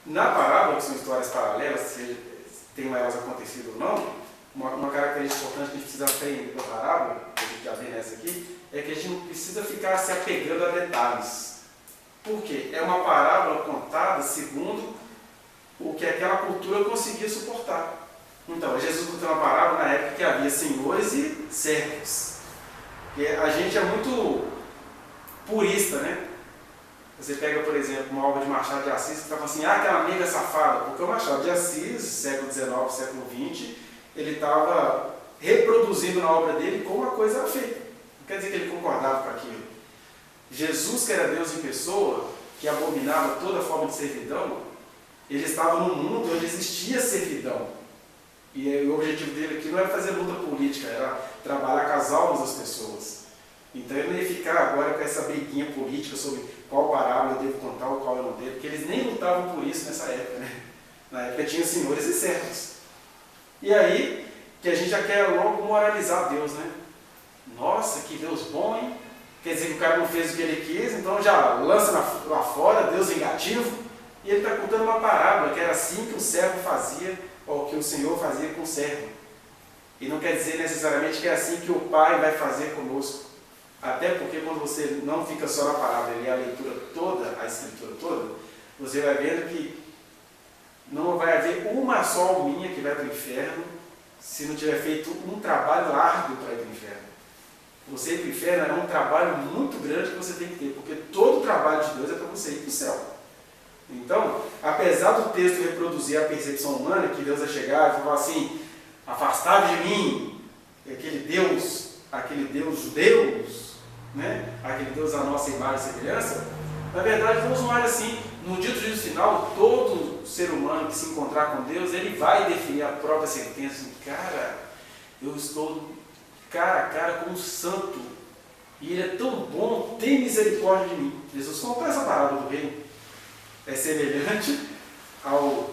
Na parábola, que são histórias paralelas, se tem elas acontecido ou não, uma característica importante que a gente precisa aprender da parábola, que a gente já vê nessa aqui, é que a gente não precisa ficar se apegando a detalhes. Por quê? É uma parábola contada segundo o que aquela cultura conseguia suportar. Então, Jesus contou uma parábola na época que havia senhores e servos. E a gente é muito purista, né? Você pega, por exemplo, uma obra de Machado de Assis que fala assim, aquela nega safada, porque o Machado de Assis, século XIX, século XX, ele estava reproduzindo na obra dele como a coisa era feita. Não quer dizer que ele concordava com aquilo. Jesus, que era Deus em pessoa, que abominava toda forma de servidão, ele estava num mundo onde existia servidão. E o objetivo dele aqui não era fazer luta política, era trabalhar com as almas das pessoas. Então ele não ia ficar agora com essa briguinha política sobre qual parábola eu devo contar ou qual eu não devo, porque eles nem lutavam por isso nessa época, né? Na época tinha senhores e servos. E aí, que a gente já quer logo moralizar Deus, né? Nossa, que Deus bom, hein? Quer dizer que o cara não fez o que ele quis, então já lança lá fora, Deus vingativo, e ele está contando uma parábola, que era assim que o servo fazia, ou que o Senhor fazia com o servo. E não quer dizer necessariamente que é assim que o Pai vai fazer conosco. Até porque quando você não fica só na palavra, lê a leitura toda, a escritura toda, você vai vendo que não vai haver uma só alminha que vai para o inferno se não tiver feito um trabalho árduo para ir para o inferno. Você ir para o inferno é um trabalho muito grande que você tem que ter, porque todo o trabalho de Deus é para você ir para o céu. Então, apesar do texto reproduzir a percepção humana, que Deus vai chegar e falar assim, afastado de mim, aquele Deus judeu, né? Aquele Deus à nossa imagem e semelhança, na verdade Deus não é assim. No dia do juízo final, todo ser humano que se encontrar com Deus, ele vai definir a própria sentença, assim, cara, eu estou cara a cara com um santo, e ele é tão bom, tem misericórdia de mim. Jesus contou essa parábola do reino. É semelhante ao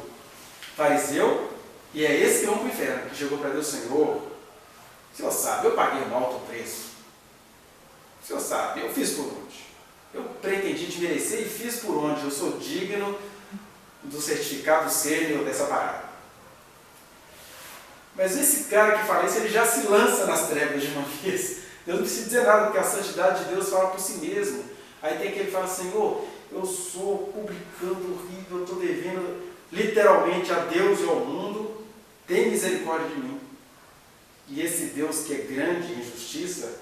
fariseu, e é esse que vão para o inferno, que chegou para Deus, Senhor, o Senhor sabe, eu paguei um alto preço. O Senhor sabe, eu fiz por onde? Eu pretendi te merecer e fiz por onde? Eu sou digno do certificado sênior dessa parada. Mas esse cara que fala isso, ele já se lança nas trevas de uma vez. Deus não precisa dizer nada, porque a santidade de Deus fala por si mesmo. Aí tem aquele que fala, Senhor, eu sou publicando horrível, eu estou devendo literalmente a Deus e ao mundo, tem misericórdia de mim. E esse Deus que é grande em justiça,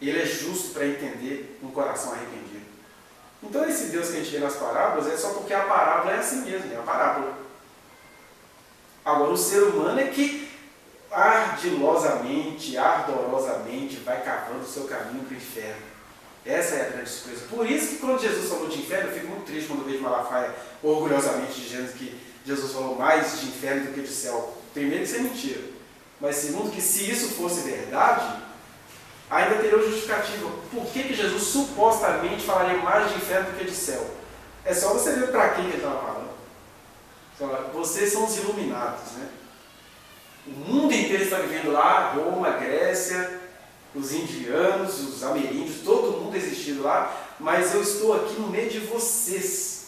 ele é justo para entender um coração arrependido. Então esse Deus que a gente vê nas parábolas é só porque a parábola é assim mesmo, é a parábola. Agora o ser humano é que ardorosamente vai cavando o seu caminho para o inferno. Essa é a grande coisa. Por isso que quando Jesus falou de inferno, eu fico muito triste quando vejo Malafaia orgulhosamente dizendo que Jesus falou mais de inferno do que de céu. Primeiro, isso é mentira. Mas segundo, que se isso fosse verdade, ainda teria uma justificativa. Por que Jesus supostamente falaria mais de inferno do que de céu? É só você ver para quem que ele estava falando. Vocês são os iluminados, né? O mundo inteiro está vivendo lá, Roma, Grécia, os indianos, os ameríndios, todo mundo existindo lá, mas eu estou aqui no meio de vocês.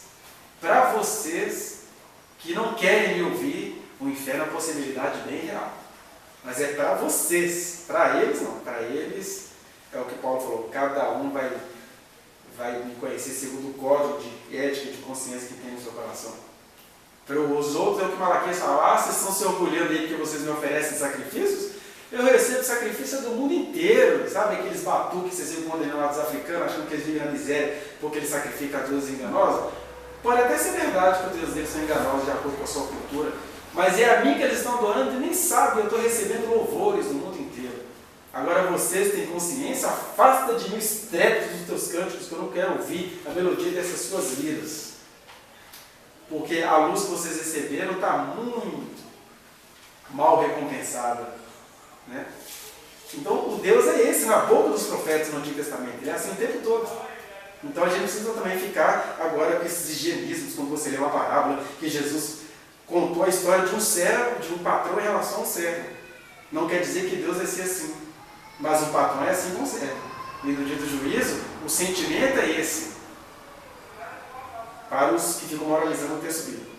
Para vocês que não querem me ouvir, o inferno é uma possibilidade bem real. Mas é para vocês, para eles não. Para eles, é o que Paulo falou, cada um vai me conhecer segundo o código de ética e de consciência que tem no seu coração. Para os outros é o que Malaquias fala, vocês estão se orgulhando aí porque vocês me oferecem sacrifícios? Eu recebo sacrifício do mundo inteiro, sabe aqueles batuques que vocês viram condenando lá dos africanos, achando que eles vivem na miséria porque eles sacrificam a deuses enganosos? Pode até ser verdade que os deuses deles são enganosos de acordo com a sua cultura, mas é a mim que eles estão adorando e nem sabem, eu estou recebendo louvores do mundo inteiro. Agora vocês têm consciência, afasta de mim o estrépito dos teus cânticos, que eu não quero ouvir a melodia dessas suas liras. Porque a luz que vocês receberam está muito mal recompensada. Né? Então o Deus é esse na boca dos profetas no Antigo Testamento, ele é assim o tempo todo. Então a gente precisa também ficar agora com esses higienismos, quando você lê uma parábola que Jesus contou a história de um servo, de um patrão em relação ao servo. Não quer dizer que Deus vai ser assim, mas o patrão é assim com o servo. E no dia do juízo, o sentimento é esse. para os que ficam moralizando o texto bíblico.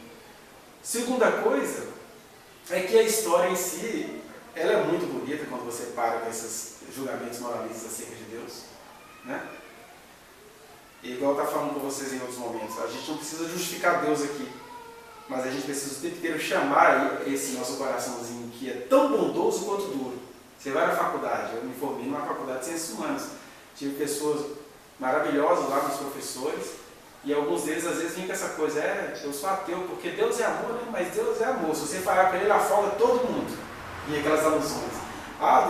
Segunda coisa é que a história em si, ela é muito bonita quando você para com esses julgamentos moralistas acerca de Deus, né? E igual eu estava falando com vocês em outros momentos, a gente não precisa justificar Deus aqui, mas a gente precisa o tempo inteiro chamar esse nosso coraçãozinho que é tão bondoso quanto duro. Você vai na faculdade, eu me formei numa faculdade de Ciências Humanas, tive pessoas maravilhosas lá, meus professores, e alguns deles às vezes vinham com essa coisa, eu sou ateu, porque Deus é amor, né? Mas Deus é amor, se você falar com ele afoga todo mundo. E aquelas alusões,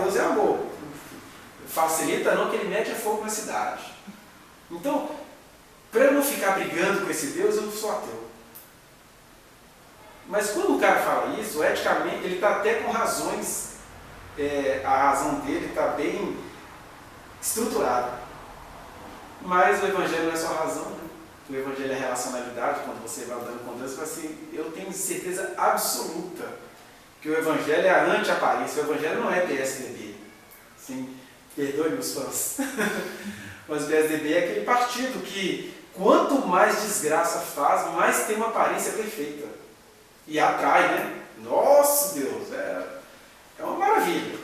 Deus é amor, facilita não que ele mete a fogo na cidade. Então, para eu não ficar brigando com esse Deus, eu sou ateu. Mas quando o cara fala isso, eticamente, ele está até com razões, a razão dele está bem estruturada. Mas o Evangelho não é só razão, né? O Evangelho é relacionalidade. Quando você vai andando com Deus, você fala assim, eu tenho certeza absoluta que o Evangelho é a anti-aparência. O Evangelho não é PSDB. Sim, perdoe meus fãs. Mas o PSDB é aquele partido que, quanto mais desgraça faz, mais tem uma aparência perfeita. E atrai, né? Nossa, Deus, é uma maravilha.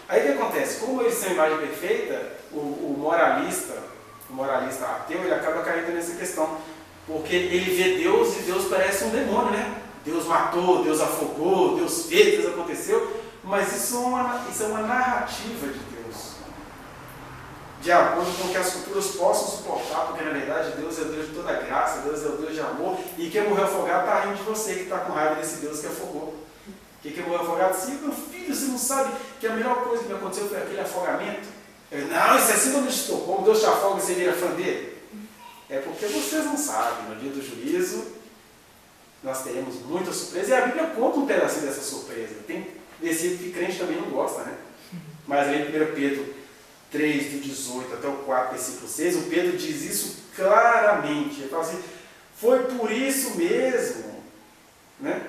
Aí o que acontece? Como eles são a imagem perfeita, o moralista ateu, ele acaba caindo nessa questão. Porque ele vê Deus e Deus parece um demônio, né? Deus matou, Deus afogou, Deus fez, Deus aconteceu. Mas isso é uma narrativa de Deus. De acordo com que as culturas possam suportar, porque na verdade Deus é o Deus de toda graça, Deus é o Deus de amor, e quem morreu afogado está rindo de você, que está com raiva desse Deus que afogou. Quem morreu afogado, sim, meu filho, você não sabe que a melhor coisa que me aconteceu foi aquele afogamento? Não, isso é síndrome de Estocolmo, Deus te afoga e você vira fã dele. É porque vocês não sabem, no dia do juízo, nós teremos muita surpresa, e a Bíblia conta um pedacinho dessa surpresa. Tem versículo que crente também não gosta, né? Mas ali em 1 Pedro 3, do 18 até o 4, versículo 6, o Pedro diz isso claramente. Ele fala assim, foi por isso mesmo, né,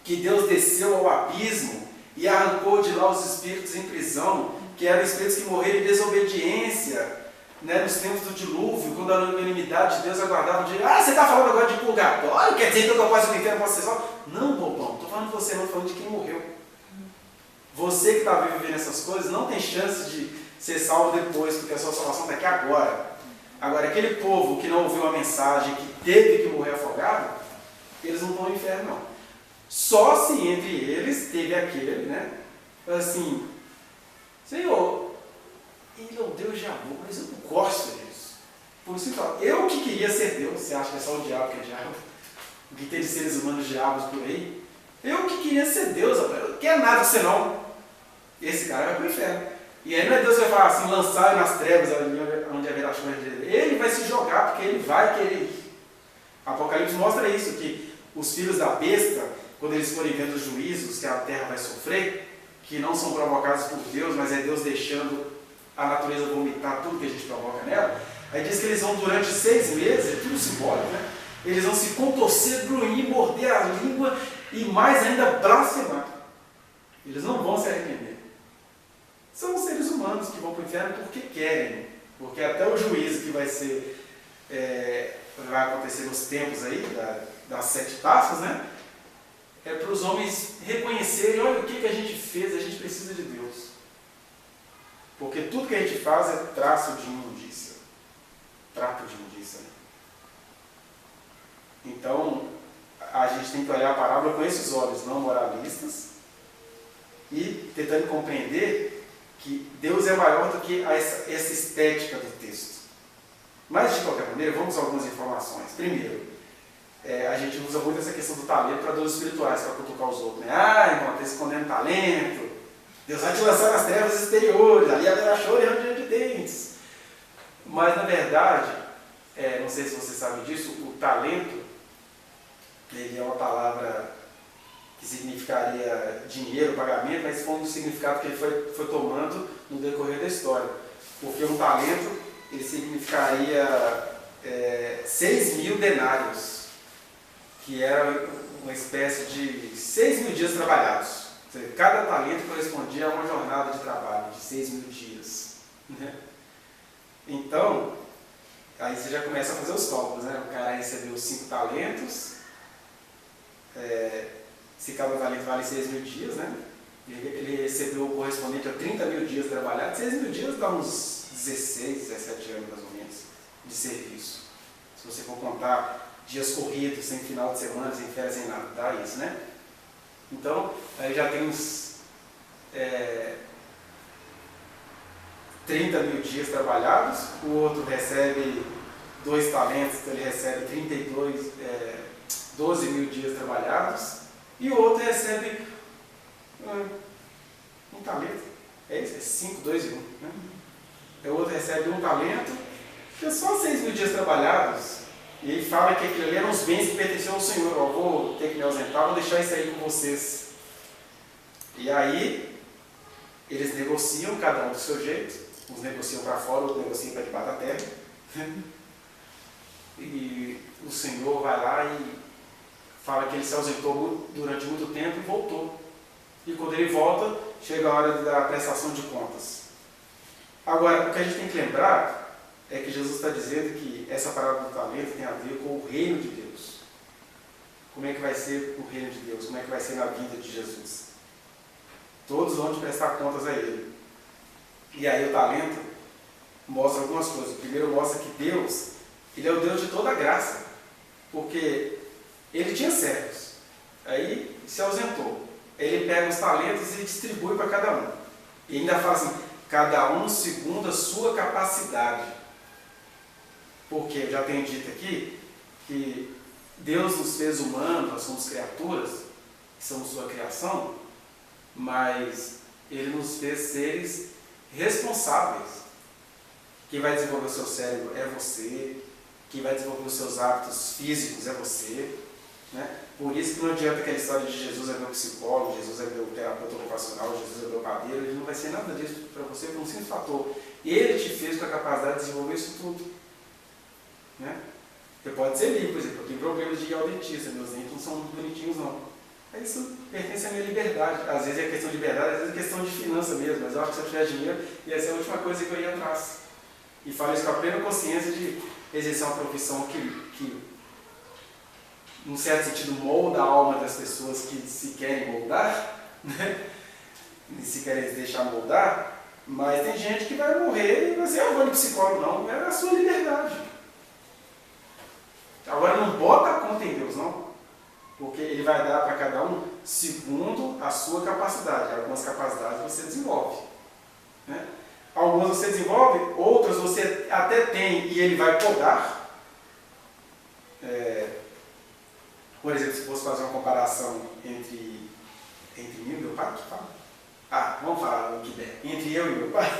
que Deus desceu ao abismo e arrancou de lá os espíritos em prisão, que eram espíritos que morreram em desobediência, né, nos tempos do dilúvio, quando a unanimidade de Deus aguardava o dia. Você está falando agora de purgatório? Quer dizer que eu posso ir no inferno, posso ser salvo? Não, bobão, não estou falando de você, não, estou falando de quem morreu. Você que está vivendo essas coisas não tem chance de ser salvo depois, porque a sua salvação está aqui agora. Agora, aquele povo que não ouviu a mensagem, que teve que morrer afogado, eles não vão ao inferno, não. Só se entre eles teve aquele, né? Assim, Senhor, ele é um Deus de amor, mas eu não gosto disso. Por isso que eu falo, eu que queria ser Deus, você acha que é só o diabo que é diabo? O que tem de seres humanos diabos por aí? Eu que queria ser Deus, rapaz, eu não quero nada de você não. Esse cara vai para o inferno. E aí não é Deus que vai falar assim, lançar nas trevas onde haverá chama de ele vai se jogar, porque ele vai querer ir. Apocalipse mostra isso, que os filhos da besta, quando eles forem vendo os juízos que a terra vai sofrer, que não são provocados por Deus, mas é Deus deixando a natureza vomitar tudo que a gente provoca nela, aí diz que eles vão durante 6 meses, é tudo simbólico, né? Eles vão se contorcer, grunhir, morder a língua e mais ainda blasfemar. Eles não vão se arrepender. São os seres humanos que vão para o inferno porque querem, porque até o juízo que vai ser, vai acontecer nos tempos aí, das 7 taças, né? É para os homens reconhecerem, olha o que a gente fez, a gente precisa de Deus. Porque tudo que a gente faz é traço de imundícia. Trato de imundícia. Então, a gente tem que olhar a parábola com esses olhos não moralistas e tentando compreender que Deus é maior do que essa estética do texto. Mas, de qualquer maneira, vamos a algumas informações. Primeiro, a gente usa muito essa questão do talento para dores espirituais, para cutucar os outros. Né? Irmão, está escondendo talento. Deus vai te lançar nas trevas exteriores, ali haverá choro e ranger de dentes. Mas, na verdade, não sei se você sabe disso, o talento, ele é uma palavra que significaria dinheiro, pagamento, mas foi um dos significados que ele foi tomando no decorrer da história. Porque um talento, ele significaria 6.000 denários, que era uma espécie de 6.000 dias trabalhados. Ou seja, cada talento correspondia a uma jornada de trabalho de 6.000 dias. Né? Então, Aí você já começa a fazer os cálculos, né? O cara recebeu 5 talentos, se cada talento vale 6.000 dias, né? Ele recebeu o correspondente a 30.000 dias trabalhados. 6.000 dias dá uns 16, 17 anos mais ou menos de serviço. Se você for contar dias corridos, sem final de semana, sem férias, sem nada, dá isso, né? Então, aí já tem uns 30.000 dias trabalhados, o outro recebe 2 talentos, então ele recebe 12.000 dias trabalhados, e o outro recebe um talento, é isso? É 5, 2 e 1. Né? O outro recebe 1 talento, que é só 6.000 dias trabalhados, e ele fala que aquilo ali eram os bens que pertenciam ao Senhor. Eu vou ter que me ausentar, vou deixar isso aí com vocês. E aí, eles negociam, cada um do seu jeito, uns negociam para fora, outros negociam para debaixo da terra. E o Senhor vai lá e fala que ele se ausentou durante muito tempo e voltou. E quando ele volta, chega a hora da prestação de contas. Agora, o que a gente tem que lembrar é que Jesus está dizendo que essa parábola do talento tem a ver com o reino de Deus. Como é que vai ser o reino de Deus? Como é que vai ser na vida de Jesus? Todos vão prestar contas a Ele. E aí o talento mostra algumas coisas. Primeiro mostra que Deus, Ele é o Deus de toda a graça. Porque Ele tinha servos. Aí se ausentou. Ele pega os talentos e distribui para cada um. E ainda fala assim, cada um segundo a sua capacidade. Porque eu já tenho dito aqui que Deus nos fez humanos, nós somos criaturas, que somos sua criação, mas Ele nos fez seres responsáveis. Quem vai desenvolver o seu cérebro é você, quem vai desenvolver os seus hábitos físicos é você. Né? Por isso que não adianta aquela história de Jesus é meu psicólogo, Jesus é meu terapeuta ocupacional, Jesus é meu padeiro, ele não vai ser nada disso para você por um simples fator. Ele te fez com a capacidade de desenvolver isso tudo. Né? Você pode ser livre, por exemplo, eu tenho problemas de ir ao dentista, meus dentes não são muito bonitinhos não. Isso pertence à minha liberdade. Às vezes é questão de liberdade, às vezes é questão de finança mesmo, mas eu acho que se eu tiver dinheiro, ia ser a última coisa que eu ia atrás. E falo isso com a plena consciência de exercer uma profissão que num certo sentido, molda a alma das pessoas que se querem moldar, né? E se querem deixar moldar, mas tem gente que vai morrer e vai dizer, eu vou de psicólogo, não, é a sua liberdade. Agora não bota a conta em Deus, não, porque Ele vai dar para cada um segundo a sua capacidade. Algumas capacidades você desenvolve. Né? Algumas você desenvolve, outras você até tem e Ele vai podar. Por exemplo, se fosse fazer uma comparação entre mim e meu pai, que fala? Vamos falar o que der. Entre eu e meu pai.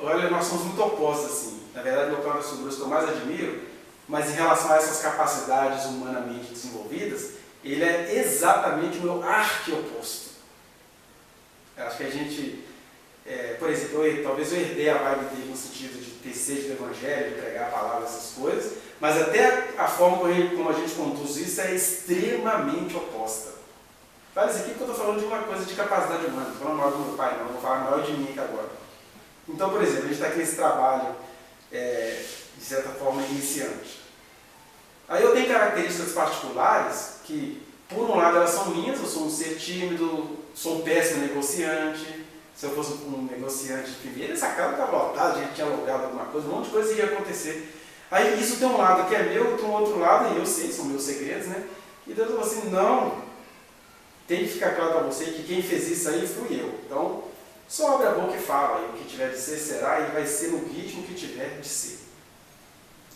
Olha, nós somos muito opostos assim. Na verdade, meu pai é uma das figuras que eu mais admiro, mas em relação a essas capacidades humanamente desenvolvidas, ele é exatamente o meu arqui-oposto. Acho que a gente, por exemplo, talvez eu herdei a vibe dele no sentido de ter sede do Evangelho, de pregar a palavra, essas coisas, mas até a forma como a gente conduz isso é extremamente oposta. Fala isso aqui porque eu estou falando de uma coisa de capacidade humana, não estou falando mal do meu pai, não, vou falar mal de mim aqui agora. Então, por exemplo, a gente está aqui nesse trabalho, de certa forma, iniciante. Aí eu tenho características particulares que, por um lado, elas são minhas, eu sou um ser tímido, sou um péssimo negociante. Se eu fosse um negociante de primeira, essa casa estava lotada, a gente tinha alugado alguma coisa, um monte de coisa ia acontecer. Aí isso tem um lado que é meu, tem um outro lado, e eu sei, são meus segredos, né? E Deus falou assim, não, tem que ficar claro para você que quem fez isso aí fui eu. Então, só abre a boca e fala, e o que tiver de ser, será, e vai ser no ritmo que tiver de ser.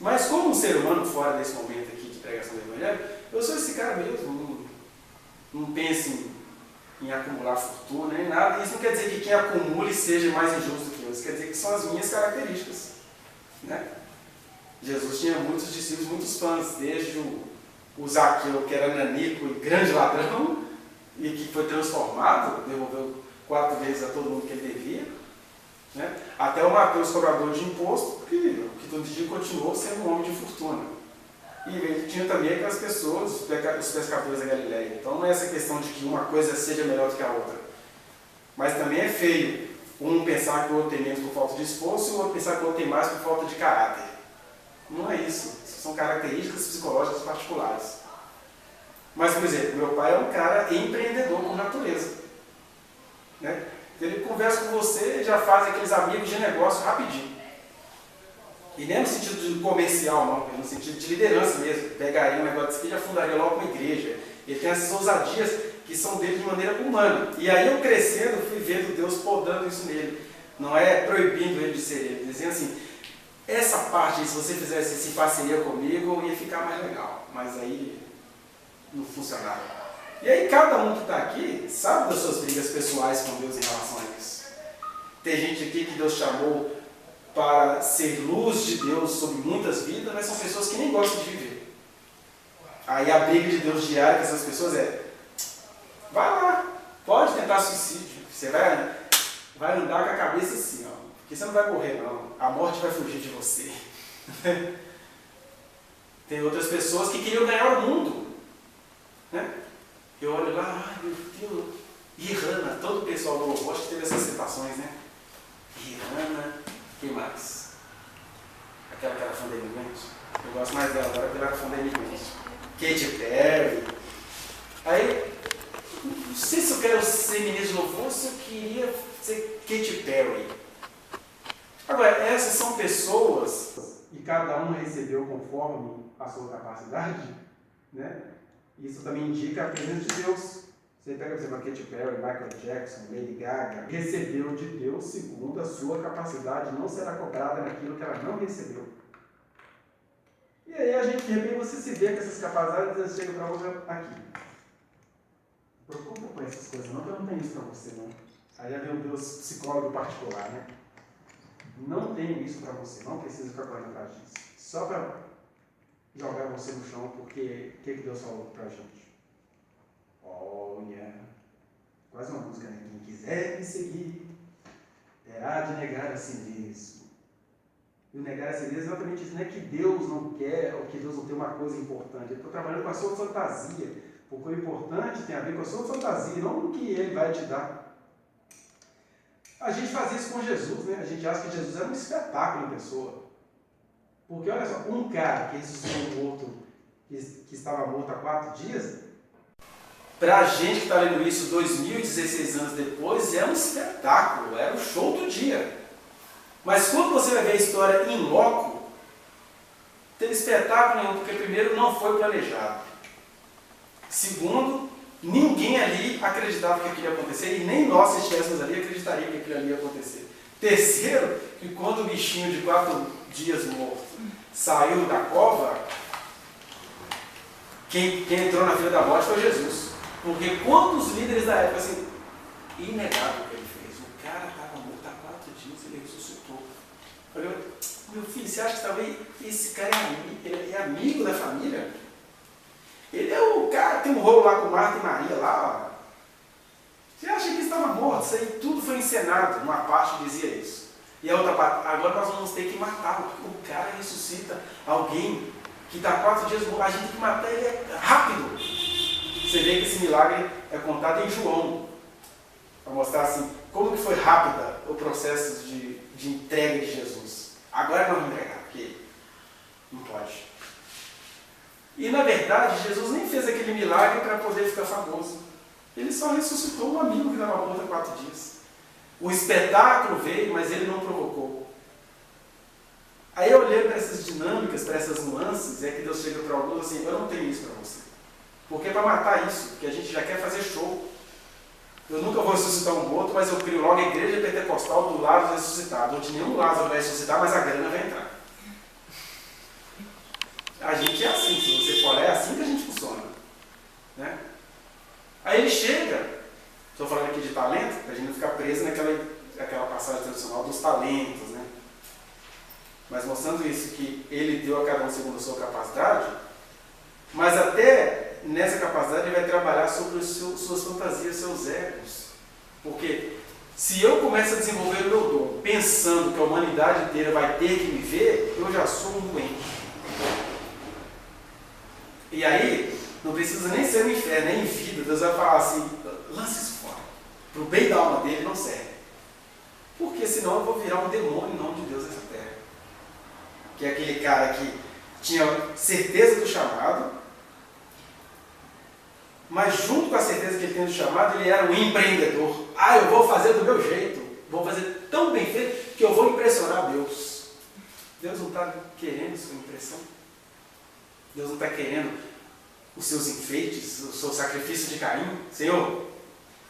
Mas como um ser humano fora desse momento aqui de pregação do Evangelho, eu sou esse cara mesmo, não penso em acumular fortuna nem nada. Isso não quer dizer que quem acumule seja mais injusto que eu, isso quer dizer que são as minhas características. Né? Jesus tinha muitos discípulos, muitos fãs, desde o Zaqueu, que era nanico e grande ladrão, e que foi transformado, devolveu 4 vezes a todo mundo que ele devia, né? Até o Mateus, cobrador de imposto, que todo dia continuou sendo um homem de fortuna. E ele tinha também aquelas pessoas, os pescadores da Galileia. Então não é essa questão de que uma coisa seja melhor do que a outra. Mas também é feio Um pensar que o outro tem menos por falta de esforço e o outro pensar que o outro tem mais por falta de caráter. Não é isso. Isso são características psicológicas particulares. Mas, por exemplo, meu pai é um cara empreendedor por natureza. Né? Ele conversa com você e já faz aqueles amigos de negócio rapidinho. E nem no sentido de comercial, não, no sentido de liderança mesmo. Pegaria um negócio desse aqui e já fundaria logo uma igreja. Ele tem essas ousadias que são dele de maneira humana. E aí eu crescendo, fui vendo Deus podando isso nele. Não é proibindo ele de ser ele, dizendo assim, essa parte, se você fizesse isso em parceria comigo, ia ficar mais legal. Mas aí não funcionava. E aí cada um que está aqui sabe das suas brigas pessoais com Deus em relação a isso. Tem gente aqui que Deus chamou para ser luz de Deus sobre muitas vidas, mas são pessoas que nem gostam de viver. Aí a briga de Deus diária com essas pessoas é, vai lá, pode tentar suicídio, você vai andar com a cabeça assim, ó, porque você não vai morrer não, a morte vai fugir de você. Tem outras pessoas que queriam ganhar o mundo, né? Eu olho lá, ai meu Deus, Rihanna, todo o pessoal do louvor acho que teve essas citações, né? Rihanna, quem mais? Aquela que era fã da Eminem. Eu gosto mais dela agora porque ela era fã da Eminem. Katy Perry. Aí, não sei se eu quero ser ministro de louvor ou se eu queria ser Katy Perry. Agora, essas são pessoas, e cada um recebeu conforme a sua capacidade, né? Isso também indica a presença de Deus. Você pega, por exemplo, a Katy Perry, Michael Jackson, Lady Gaga, recebeu de Deus segundo a sua capacidade, não será cobrada naquilo que ela não recebeu. E aí a gente, de repente, você se vê com essas capacidades e chega para você aqui. Não se preocupa com essas coisas não, que eu não tenho isso para você não. Aí já vem o Deus psicólogo particular, né? Não tenho isso para você, não precisa ficar correndo atrás disso. Só para jogar você no chão, porque o que Deus falou para a gente? Olha, quase uma música, né? Quem quiser me seguir, terá de negar a si mesmo. E o negar a si mesmo é exatamente isso. Não é que Deus não quer ou que Deus não tem uma coisa importante. Ele está trabalhando com a sua fantasia. Porque o importante tem a ver com a sua fantasia, não com o que Ele vai te dar. A gente faz isso com Jesus, né? A gente acha que Jesus era um espetáculo em pessoa. Porque olha só, um cara que ressuscitou um morto, que estava morto há 4 dias, para a gente que está lendo isso 2016 anos depois, é um espetáculo, era o show do dia. Mas quando você vai ver a história em loco, não teve espetáculo nenhum, porque primeiro não foi planejado. Segundo, ninguém ali acreditava que aquilo ia acontecer, e nem nós, se estivéssemos ali, acreditaria que aquilo ali ia acontecer. Terceiro, que quando o bichinho de 4 dias morto saiu da cova, quem entrou na fila da morte foi Jesus. Porque quando os líderes da época, assim, inegável o que ele fez, o cara estava morto há 4 dias, ele ressuscitou. Eu falei, meu filho, você acha que talvez esse cara ele é amigo da família? Ele é o cara, tem um rolo lá com Marta e Maria lá, ó. Você acha que ele estava morto? Isso aí tudo foi encenado, uma parte dizia isso. E a outra parte, agora nós vamos ter que matá-lo. O cara ressuscita alguém que está 4 dias morto, a gente tem que matar ele rápido. Você vê que esse milagre é contado em João, para mostrar assim, como que foi rápida o processo de entrega de Jesus. Agora nós vamos entregar, porque não pode. E na verdade, Jesus nem fez aquele milagre para poder ficar famoso. Ele só ressuscitou um amigo que estava morto há 4 dias. O espetáculo veio, mas ele não provocou. Aí eu olhei para essas dinâmicas, para essas nuances, é que Deus chega para alguns assim, eu não tenho isso para você. Porque é para matar isso, porque a gente já quer fazer show. Eu nunca vou ressuscitar um morto, mas eu crio logo a igreja pentecostal do Lázaro ressuscitado, onde nenhum Lázaro vai ressuscitar, mas a grana vai entrar. A gente é assim, se você for é assim que a gente funciona. Né? Aí ele chega, estou falando aqui de talento, para a gente não ficar preso naquela passagem tradicional dos talentos, né? Mas mostrando isso, que ele deu a cada um segundo a sua capacidade, mas até nessa capacidade ele vai trabalhar sobre suas fantasias, seus egos. Porque se eu começo a desenvolver o meu dom pensando que a humanidade inteira vai ter que me ver, eu já sou um doente. E aí, não precisa nem ser no inferno, nem em vida. Deus vai falar assim, lance isso fora. Para o bem da alma dele não serve. Porque senão eu vou virar um demônio em nome de Deus nessa terra. Que é aquele cara que tinha certeza do chamado, mas junto com a certeza que ele tem do chamado, ele era um empreendedor. Eu vou fazer do meu jeito, vou fazer tão bem feito que eu vou impressionar Deus. Deus não está querendo sua impressão. Deus não está querendo os seus enfeites, o seu sacrifício de Caim. Senhor,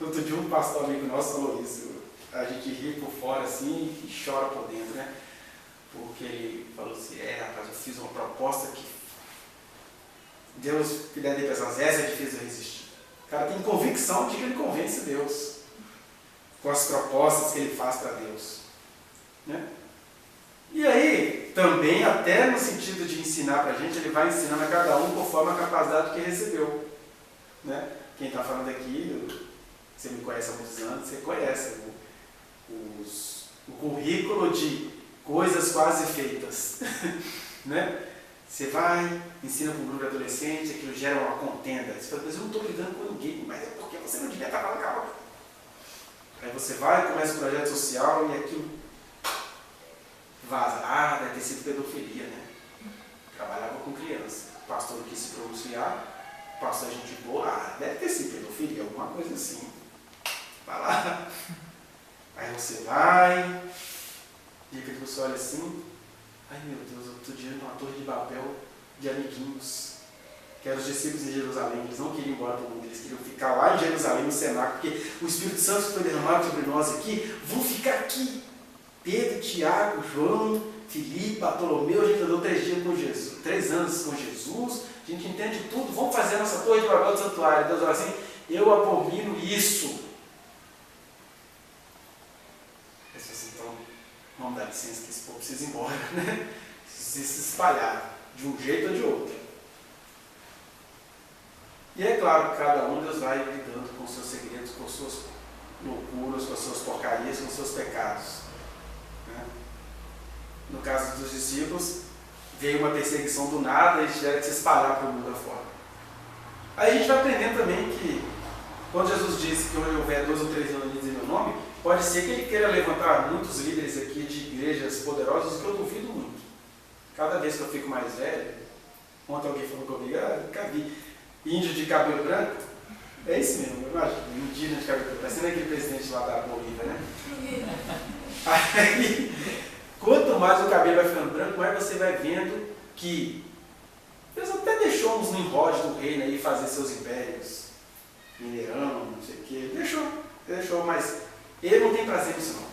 outro dia um pastor amigo nosso falou isso. A gente ri por fora assim e chora por dentro, né? Porque ele falou assim, rapaz, eu fiz uma proposta que Deus, que deve ter pessoas, essa é difícil de resistir. O cara tem convicção de que ele convence Deus com as propostas que ele faz para Deus, né? E aí, também, até no sentido de ensinar para a gente, ele vai ensinando a cada um conforme a capacidade que recebeu, né? Quem está falando aqui, você me conhece há muitos anos, você conhece o currículo de coisas quase feitas, né? Você vai, ensina para um grupo de adolescente, aquilo gera uma contenda. Você fala, mas eu não estou brigando com ninguém, mas é porque você não devia estar falando calma. Aí você vai, começa um projeto social e aquilo vaza. Deve ter sido pedofilia, né? Trabalhava com criança. O pastor não quis se pronunciar, o pastor é gente boa, deve ter sido pedofilia, alguma coisa assim. Vai lá. Aí você vai, de repente você olha assim, ai meu Deus, eu estou diante de uma torre de Babel de amiguinhos, que eram os discípulos de Jerusalém, eles não queriam ir embora para o mundo, eles queriam ficar lá em Jerusalém, no cenáculo, porque o Espírito Santo que foi derramado sobre nós aqui, vão ficar aqui. Pedro, Tiago, João, Filipe, Bartolomeu, a gente andou 3 dias com Jesus, 3 anos com Jesus, a gente entende tudo, vamos fazer a nossa torre de Babel do santuário. Deus fala assim, eu abomino isso. Então, vamos dar licença que esse povo precisa ir embora, né? Precisa se espalhar, de um jeito ou de outro. E é claro que cada um Deus vai lidando com os seus segredos, com as suas loucuras, com as suas porcarias, com os seus pecados. Né? No caso dos discípulos, veio uma perseguição do nada e eles tiveram que se espalhar para o mundo afora. Aí a gente vai aprendendo também que, quando Jesus disse que onde houver 2 ou 3 reunidos em meu nome, pode ser que ele queira levantar muitos líderes aqui de igrejas poderosas, que eu duvido muito. Cada vez que eu fico mais velho, ontem alguém falou comigo, nunca vi índio de cabelo branco. É isso mesmo, eu imagino, indígena de cabelo branco, parecendo aquele presidente lá da Bolívia, né? Aí, quanto mais o cabelo vai ficando branco, mais você vai vendo que Deus até deixou uns Nimrod do reino aí fazer seus impérios, Mineirão, não sei o que, deixou, mas ele não tem prazer nisso não.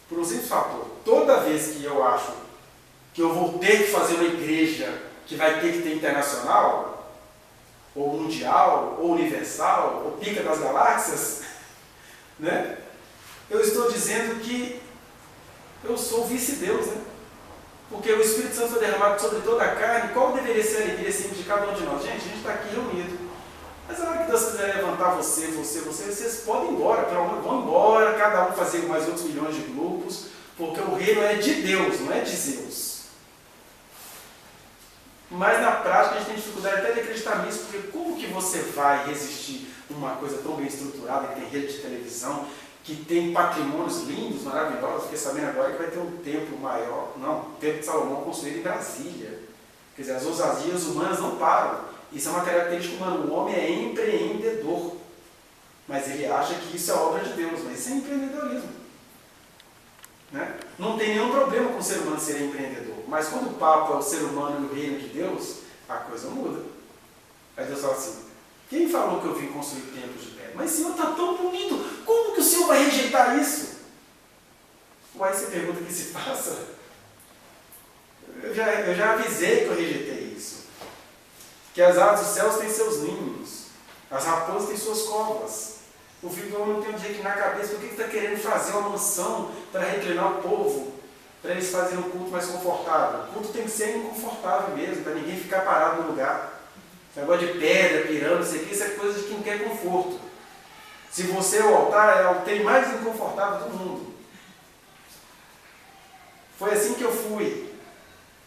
Por um simples fator, toda vez que eu acho que eu vou ter que fazer uma igreja que vai ter que ter internacional, ou mundial, ou universal, ou pica das galáxias, né? Eu estou dizendo que eu sou vice-deus, né? Porque o Espírito Santo foi derramado sobre toda a carne, qual deveria ser a alegria sempre de cada um de nós? Gente, a gente está aqui reunido. Mas na hora que Deus quiser levantar vocês podem ir embora, vão embora, cada um fazer mais outros milhões de grupos, porque o reino é de Deus, não é de Zeus. Mas na prática a gente tem dificuldade até de acreditar nisso, porque como que você vai resistir a uma coisa tão bem estruturada, que tem rede de televisão, que tem patrimônios lindos, maravilhosos? Fiquei sabendo agora que vai ter um templo maior, o templo de Salomão construído em Brasília. Quer dizer, as ousadias humanas não param. Isso é uma característica humana. O homem é empreendedor. Mas ele acha que isso é obra de Deus, mas isso é empreendedorismo. Né? Não tem nenhum problema com o ser humano ser empreendedor. Mas quando o papo é o ser humano e o reino de Deus, a coisa muda. Aí Deus fala assim, quem falou que eu vim construir templos de pedra? Mas Senhor, está tão bonito, como que o Senhor vai rejeitar isso? Aí você pergunta o que se passa. Eu já avisei que eu rejeitei isso. Que as aves dos céus têm seus ninhos, as raposas têm suas covas. O filho do homem não tem um dia aqui na cabeça, por que está querendo fazer uma mansão para reclinar o povo, para eles fazerem um culto mais confortável? O culto tem que ser inconfortável mesmo, para ninguém ficar parado no lugar. Esse negócio de pedra, pirâmide, isso é coisa de quem quer conforto. Se você é o altar, é o trem mais inconfortável do mundo. Foi assim que eu fui.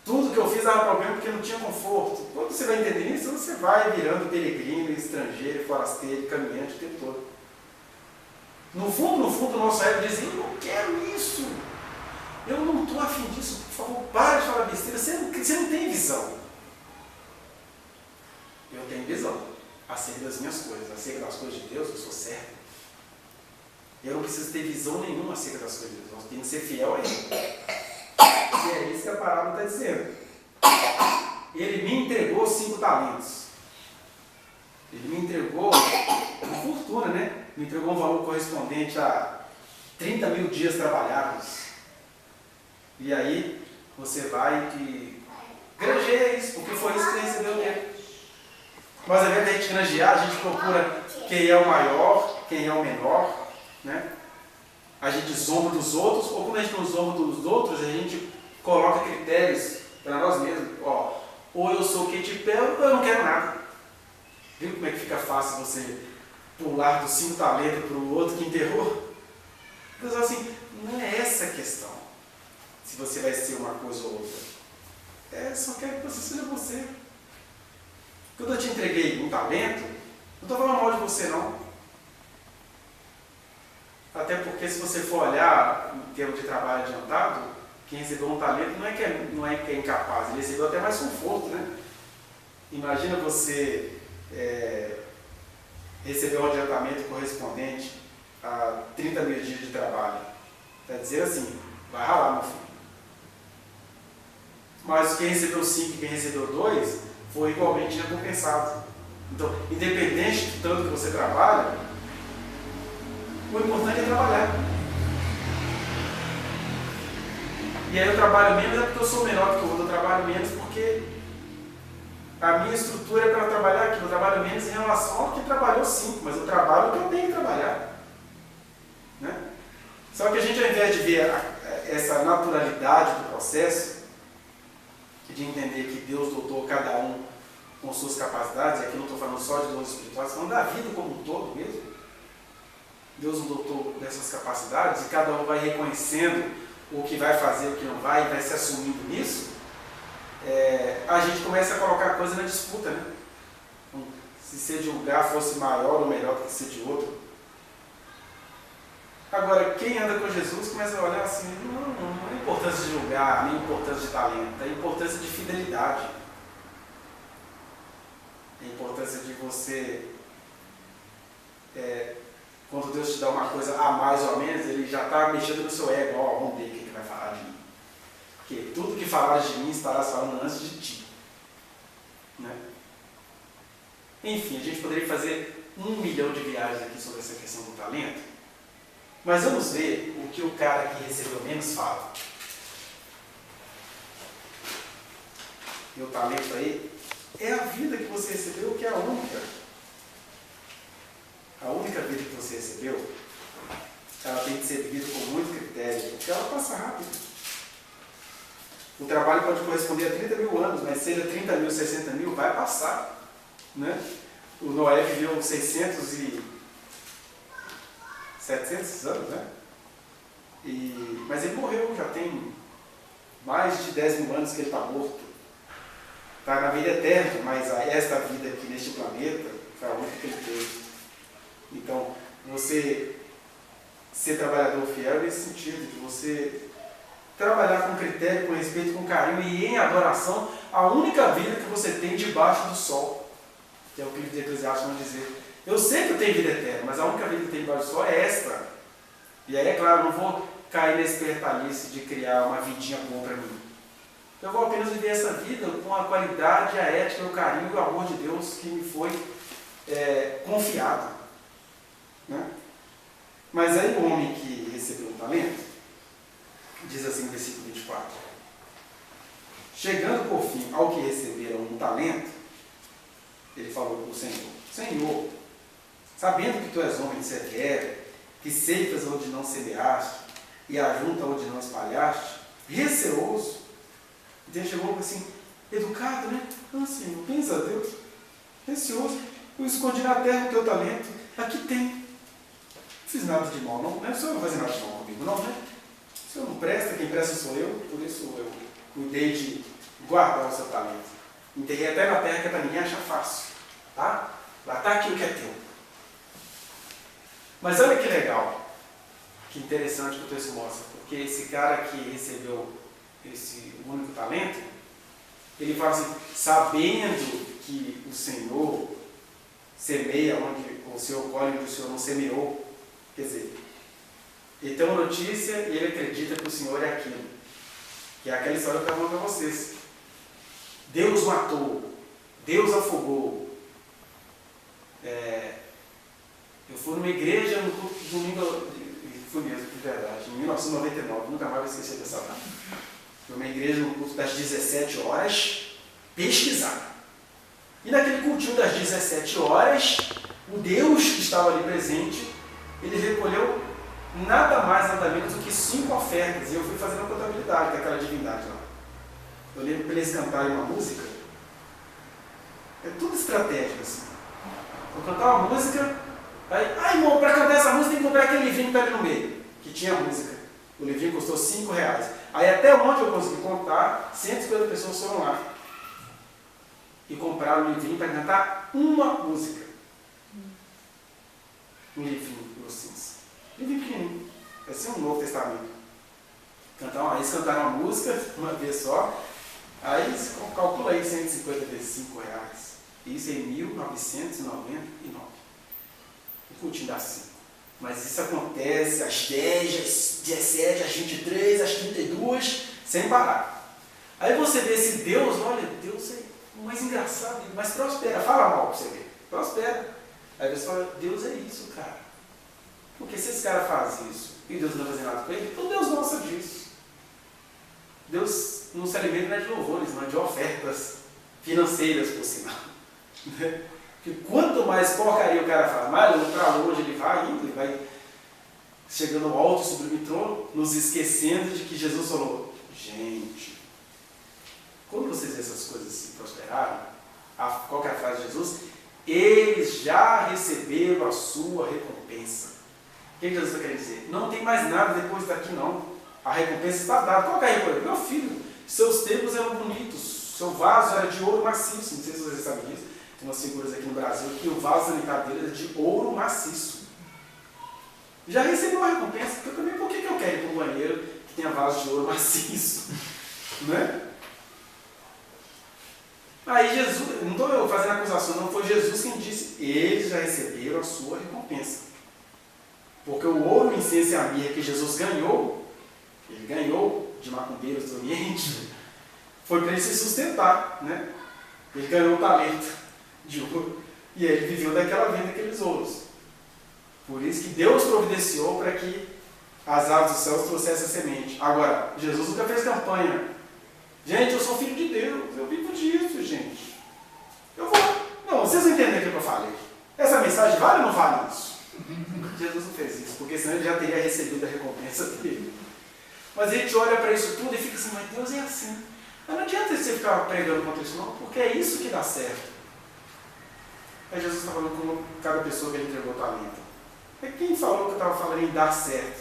Tudo que eu fiz dava problema porque não tinha conforto. Quando você vai entender isso, você vai virando peregrino, estrangeiro, forasteiro, caminhante o tempo todo. No fundo, o nosso ego diz, eu não quero isso. Eu não estou afim disso, por favor, para de falar besteira. Você não tem visão. Eu tenho visão acerca das minhas coisas, acerca das coisas de Deus, eu sou certo. Eu não preciso ter visão nenhuma acerca das coisas de Deus, eu tenho que ser fiel a Ele. E é isso que a parábola está dizendo. Ele me entregou 5 talentos. Ele me entregou uma fortuna, né? Me entregou um valor correspondente a 30 mil dias trabalhados. E aí, você vai e granjeia isso, porque foi isso que você recebeu dele. Mas ao invés de a gente granjear, a gente procura quem é o maior, quem é o menor, né? A gente zomba dos outros, ou quando a gente não zomba dos outros, a gente coloca critérios para nós mesmos. Ó, ou eu sou Katy Perry, ou eu não quero nada. Viu como é que fica fácil você pular dos 5 talentos para o outro que enterrou? Então, assim, não é essa a questão. Se você vai ser uma coisa ou outra. Só quero que você seja você. Quando eu te entreguei um talento, não estou falando mal de você, não. Até porque, se você for olhar em termos de trabalho adiantado, quem recebeu um talento não é que é incapaz, ele recebeu até mais conforto, né? Imagina você receber um adiantamento correspondente a 30 mil dias de trabalho. Quer dizer assim, vai ralar, meu filho. Mas quem recebeu 5 e quem recebeu 2 foi igualmente recompensado. Então, independente do tanto que você trabalha, o importante é trabalhar. E aí eu trabalho menos é porque eu sou menor do que o outro, eu trabalho menos porque a minha estrutura é para trabalhar aqui. Eu trabalho menos em relação ao que trabalhou 5, mas eu trabalho o que eu tenho que trabalhar. Né? Só que a gente, ao invés de ver essa naturalidade do processo, de entender que Deus dotou cada um com suas capacidades, e aqui não estou falando só de dons espirituais, estou falando da vida como um todo mesmo. Deus nos dotou dessas capacidades e cada um vai reconhecendo o que vai fazer, o que não vai, e vai se assumindo nisso. A gente começa a colocar coisa na disputa, né? Se ser de um lugar fosse maior ou melhor do que ser de outro. Agora, quem anda com Jesus começa a olhar assim, não é importância de lugar, nem importância de talento, é importância de fidelidade. É importância de você, quando Deus te dá uma coisa a mais ou a menos, Ele já está mexendo no seu ego. Ó, vamos ver o que Ele vai falar de mim. Porque tudo que falares de mim estarás falando antes de ti. Né? Enfim, a gente poderia fazer 1 milhão de viagens aqui sobre essa questão do talento. Mas vamos ver o que o cara que recebeu menos fala. E o talento aí é a vida que você recebeu, que é a única. A única vida que você recebeu, ela tem que ser vivida com muito critério, porque ela passa rápido. O trabalho pode corresponder a 30 mil anos, mas seja 30 mil, 60 mil, vai passar. Né? O Noé viveu 600 e 700 anos, né? Mas ele morreu, já tem mais de 10 mil anos que ele está morto. Está na vida eterna, mas esta vida aqui neste planeta foi a única que ele teve. Então, você ser trabalhador fiel nesse sentido, de você trabalhar com critério, com respeito, com carinho e em adoração, a única vida que você tem debaixo do sol, que é o que o livro de Eclesiastes vai dizer. Eu sei que eu tenho vida eterna, mas a única vida que tem debaixo do sol é esta. E aí, é claro, eu não vou cair na espertalice de criar uma vidinha boa para mim. Eu vou apenas viver essa vida com a qualidade, a ética, o carinho e o amor de Deus que me foi confiado. Né? Mas aí o homem que recebeu um talento, diz assim no versículo 24: chegando por fim ao que receberam um talento, ele falou para o Senhor: Senhor, sabendo que tu és homem de severo, que ceifas onde não semeaste e ajunta onde não espalhaste, receoso. Então chegou assim, educado, né? Ah, Senhor, pensa a Deus, receoso, eu escondi na terra o teu talento, aqui tem. Não fiz nada de mal, não, né? O Senhor não vai fazer nada de mal comigo, não, né? O Senhor não presta, quem presta sou eu, por isso eu cuidei de guardar o seu talento. Enterrei até na terra que é para ninguém achar fácil, tá? Lá está aqui o que é teu. Mas olha que legal. que interessante que o texto mostra, porque esse cara que recebeu esse único talento, ele fala assim, sabendo que o Senhor semeia onde o Senhor colhe onde o Senhor não semeou, quer dizer, ele tem uma notícia e ele acredita que o Senhor é aquilo, que é aquela história que eu estava falando para vocês. Deus matou, Deus afogou. Eu fui numa igreja no culto de domingo, fui mesmo, de verdade, em 1999, nunca mais vou esquecer dessa data. Fui numa igreja no culto das 17 horas, pesquisar. E naquele cultinho das 17 horas, o Deus que estava ali presente, ele recolheu nada mais, nada menos do que 5 ofertas. E eu fui fazendo a contabilidade daquela divindade lá. Eu lembro para eles cantarem uma música. É tudo estratégico assim. Vou cantar uma música, aí, irmão, para cantar essa música tem que comprar aquele livrinho que está ali no meio, que tinha música. O livrinho custou R$5. Aí até onde eu consegui contar, 150 pessoas foram lá e compraram o livrinho para cantar uma música. Um livrinho grossinho. Livrinho pequenininho. Vai ser um Novo Testamento. Eles cantaram uma música uma vez só. Aí calcula aí 150 vezes R$5. Isso em 1999. O cultinho dá 5. Mas isso acontece às 10, às 17, às 23, às 32, sem parar. Aí você vê esse Deus, olha, Deus é o mais engraçado, mas prospera. Fala mal para você ver. Prospera. Aí você fala, Deus é isso, cara. Porque se esse cara faz isso e Deus não vai fazer nada com ele, então Deus gosta disso. Deus não se alimenta de louvores, mas de ofertas financeiras, por sinal. Porque quanto mais porcaria o cara faz, mais para longe ele vai indo, ele vai chegando ao alto e sublime trono, nos esquecendo de que Jesus falou, gente, quando vocês veem essas coisas se prosperarem, qual que é a frase de Jesus? Eles já receberam a sua recompensa. O que Jesus está querendo dizer? Não tem mais nada depois daqui não. A recompensa está dada. Qual que é a recompensa? Meu filho, seus templos eram bonitos, seu vaso era de ouro maciço, não sei se vocês sabem disso. Tem umas figuras aqui no Brasil que o vaso sanitário dele era de ouro maciço. Já recebeu a recompensa, porque também por que eu quero ir para um banheiro que tenha vaso de ouro maciço? Né? Aí Jesus, não estou fazendo acusação, não, foi Jesus quem disse, eles já receberam a sua recompensa. Porque o ouro, o incenso e a mirra que Jesus ganhou, ele ganhou de macumbeiros do Oriente, foi para ele se sustentar, né? Ele ganhou o talento de ouro e ele viveu daquela venda daqueles ouros. Por isso que Deus providenciou para que as aves dos céus trouxessem a semente. Agora, Jesus nunca fez campanha. Gente, eu sou filho de Deus, eu vivo disso, gente. Eu vou. Não, vocês não entendem o que eu falei. Essa mensagem vale ou não vale isso? Jesus não fez isso, porque senão ele já teria recebido a recompensa dele. Mas a gente olha para isso tudo e fica assim, mas Deus é assim. Mas não adianta você ficar pregando contra isso não, porque é isso que dá certo. Aí Jesus está falando com cada pessoa que ele entregou talento. É quem falou que eu estava falando em dar certo?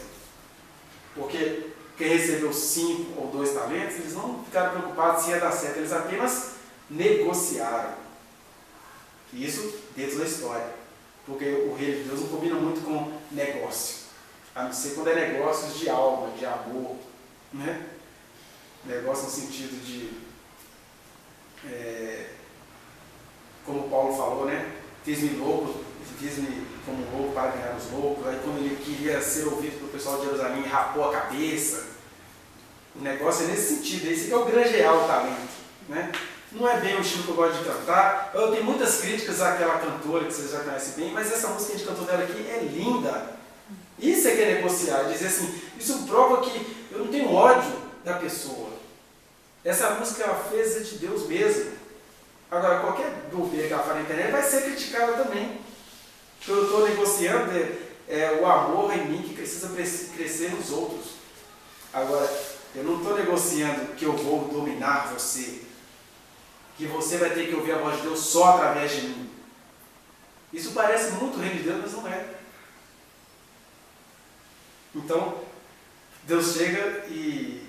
Porque quem recebeu 5 ou 2 talentos, eles não ficaram preocupados se ia dar certo, eles apenas negociaram. Isso dentro da história. Porque o reino de Deus não combina muito com negócio. A não ser quando é negócios de alma, de amor. Né? Negócio no sentido de, como Paulo falou, né? Fiz-me louco, fiz-me como louco para ganhar os loucos. Aí quando ele queria ser ouvido pelo pessoal de Jerusalém, rapou a cabeça. O negócio é nesse sentido, esse é o granjear o talento. Né? Não é bem o estilo que eu gosto de cantar. Eu tenho muitas críticas àquela cantora que vocês já conhecem bem, mas essa música que a gente cantou dela aqui é linda. Isso é que é negociar, dizer assim, isso prova que eu não tenho ódio da pessoa. Essa música ela fez é de Deus mesmo. Agora, qualquer bobeira que ela fala na internet vai ser criticada também. O que eu estou negociando é o amor em mim que precisa crescer nos outros. Agora, eu não estou negociando que eu vou dominar você. Que você vai ter que ouvir a voz de Deus só através de mim. Isso parece muito o reino de Deus, mas não é. Então, Deus chega e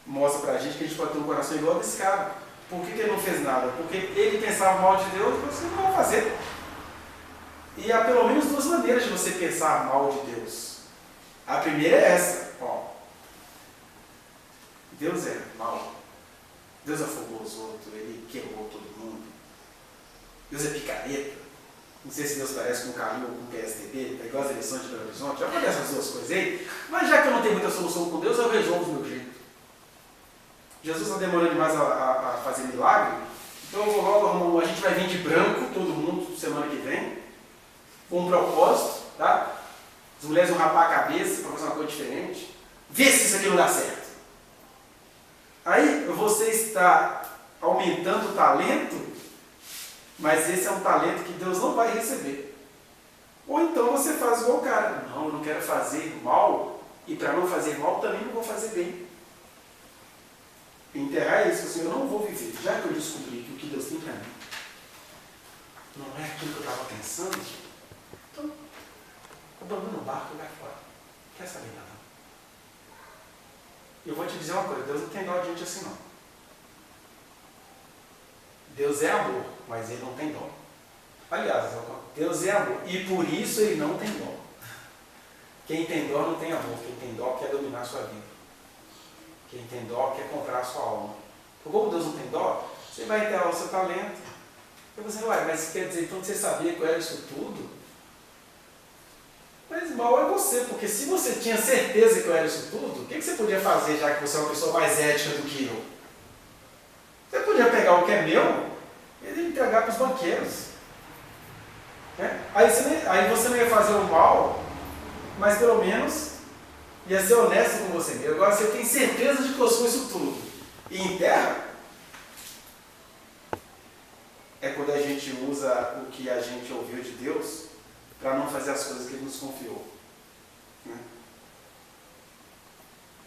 mostra pra gente que a gente pode ter um coração igual desse cara. Por que ele não fez nada? Porque ele pensava mal de Deus e você não vai fazer. E há pelo menos 2 maneiras de você pensar mal de Deus. A primeira é essa. Ó, Deus é mau. Deus afogou os outros, ele quebrou todo mundo. Deus é picareta. Não sei se Deus parece com o Calil ou com o PSDB, é igual as eleições de Belo Horizonte, já acontece essas duas coisas aí, mas já que eu não tenho muita solução com Deus, eu resolvo do meu jeito. Jesus está demorando demais a fazer milagre, então eu vou logo, a gente vai vir de branco, todo mundo, semana que vem, com um propósito, tá? As mulheres vão rapar a cabeça para fazer uma coisa diferente, vê se isso aqui não dá certo. Aí você está aumentando o talento, mas esse é um talento que Deus não vai receber. Ou então você faz igual o cara. Não, eu não quero fazer mal, e para não fazer mal também não vou fazer bem. Enterrar isso, assim, eu não vou viver. Já que eu descobri que o que Deus tem para mim não é aquilo que eu estava pensando, então abandona o barco e vai fora. Não quer saber nada. Eu vou te dizer uma coisa, Deus não tem dó de gente assim não. Deus é amor, mas ele não tem dó. Aliás, Deus é amor e por isso ele não tem dó. Quem tem dó não tem amor, quem tem dó quer dominar a sua vida. Quem tem dó quer comprar a sua alma. Como Deus não tem dó, você vai enterrar o seu talento. Eu vou dizer, ué, mas quer dizer, então você sabia que eu era isso tudo? Mas mal é você, porque se você tinha certeza que eu era isso tudo, o que você podia fazer já que você é uma pessoa mais ética do que eu? Você podia pegar o que é meu e entregar para os banqueiros. Né? Aí você não ia fazer o mal, mas pelo menos ia ser honesto com você mesmo. Agora você tem certeza de que eu sou isso tudo. E enterra é quando a gente usa o que a gente ouviu de Deus para não fazer as coisas que Ele nos confiou. Né?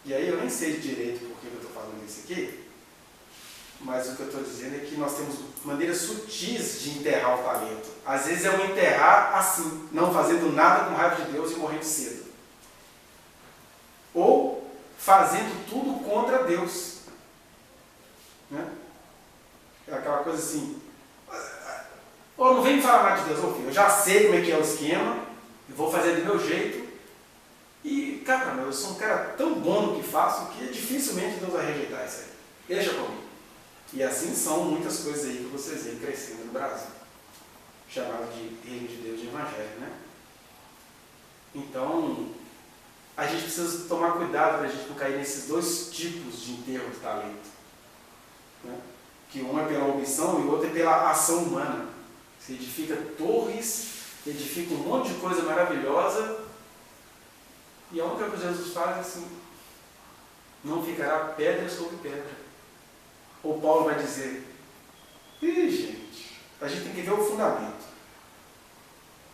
E aí eu nem sei direito por que eu estou falando isso aqui, mas o que eu estou dizendo é que nós temos maneiras sutis de enterrar o talento. Às vezes é um enterrar assim, não fazendo nada com raiva de Deus e morrendo cedo. Ou fazendo tudo contra Deus. Né? É aquela coisa assim, ou não vem me falar nada de Deus, eu já sei como é que é o esquema, eu vou fazer do meu jeito, e, cara, eu sou um cara tão bom no que faço que dificilmente Deus vai rejeitar isso aí. Deixa comigo. E assim são muitas coisas aí que vocês veem crescendo no Brasil, chamado de reino de Deus, de evangelho, né? Então, a gente precisa tomar cuidado para a gente não cair nesses dois tipos de enterro de talento. Né? Que um é pela omissão e o outro é pela ação humana. Você edifica torres, edifica um monte de coisa maravilhosa, e a única coisa que Jesus faz é assim, não ficará pedra sobre pedra. Ou Paulo vai dizer, gente, a gente tem que ver o fundamento.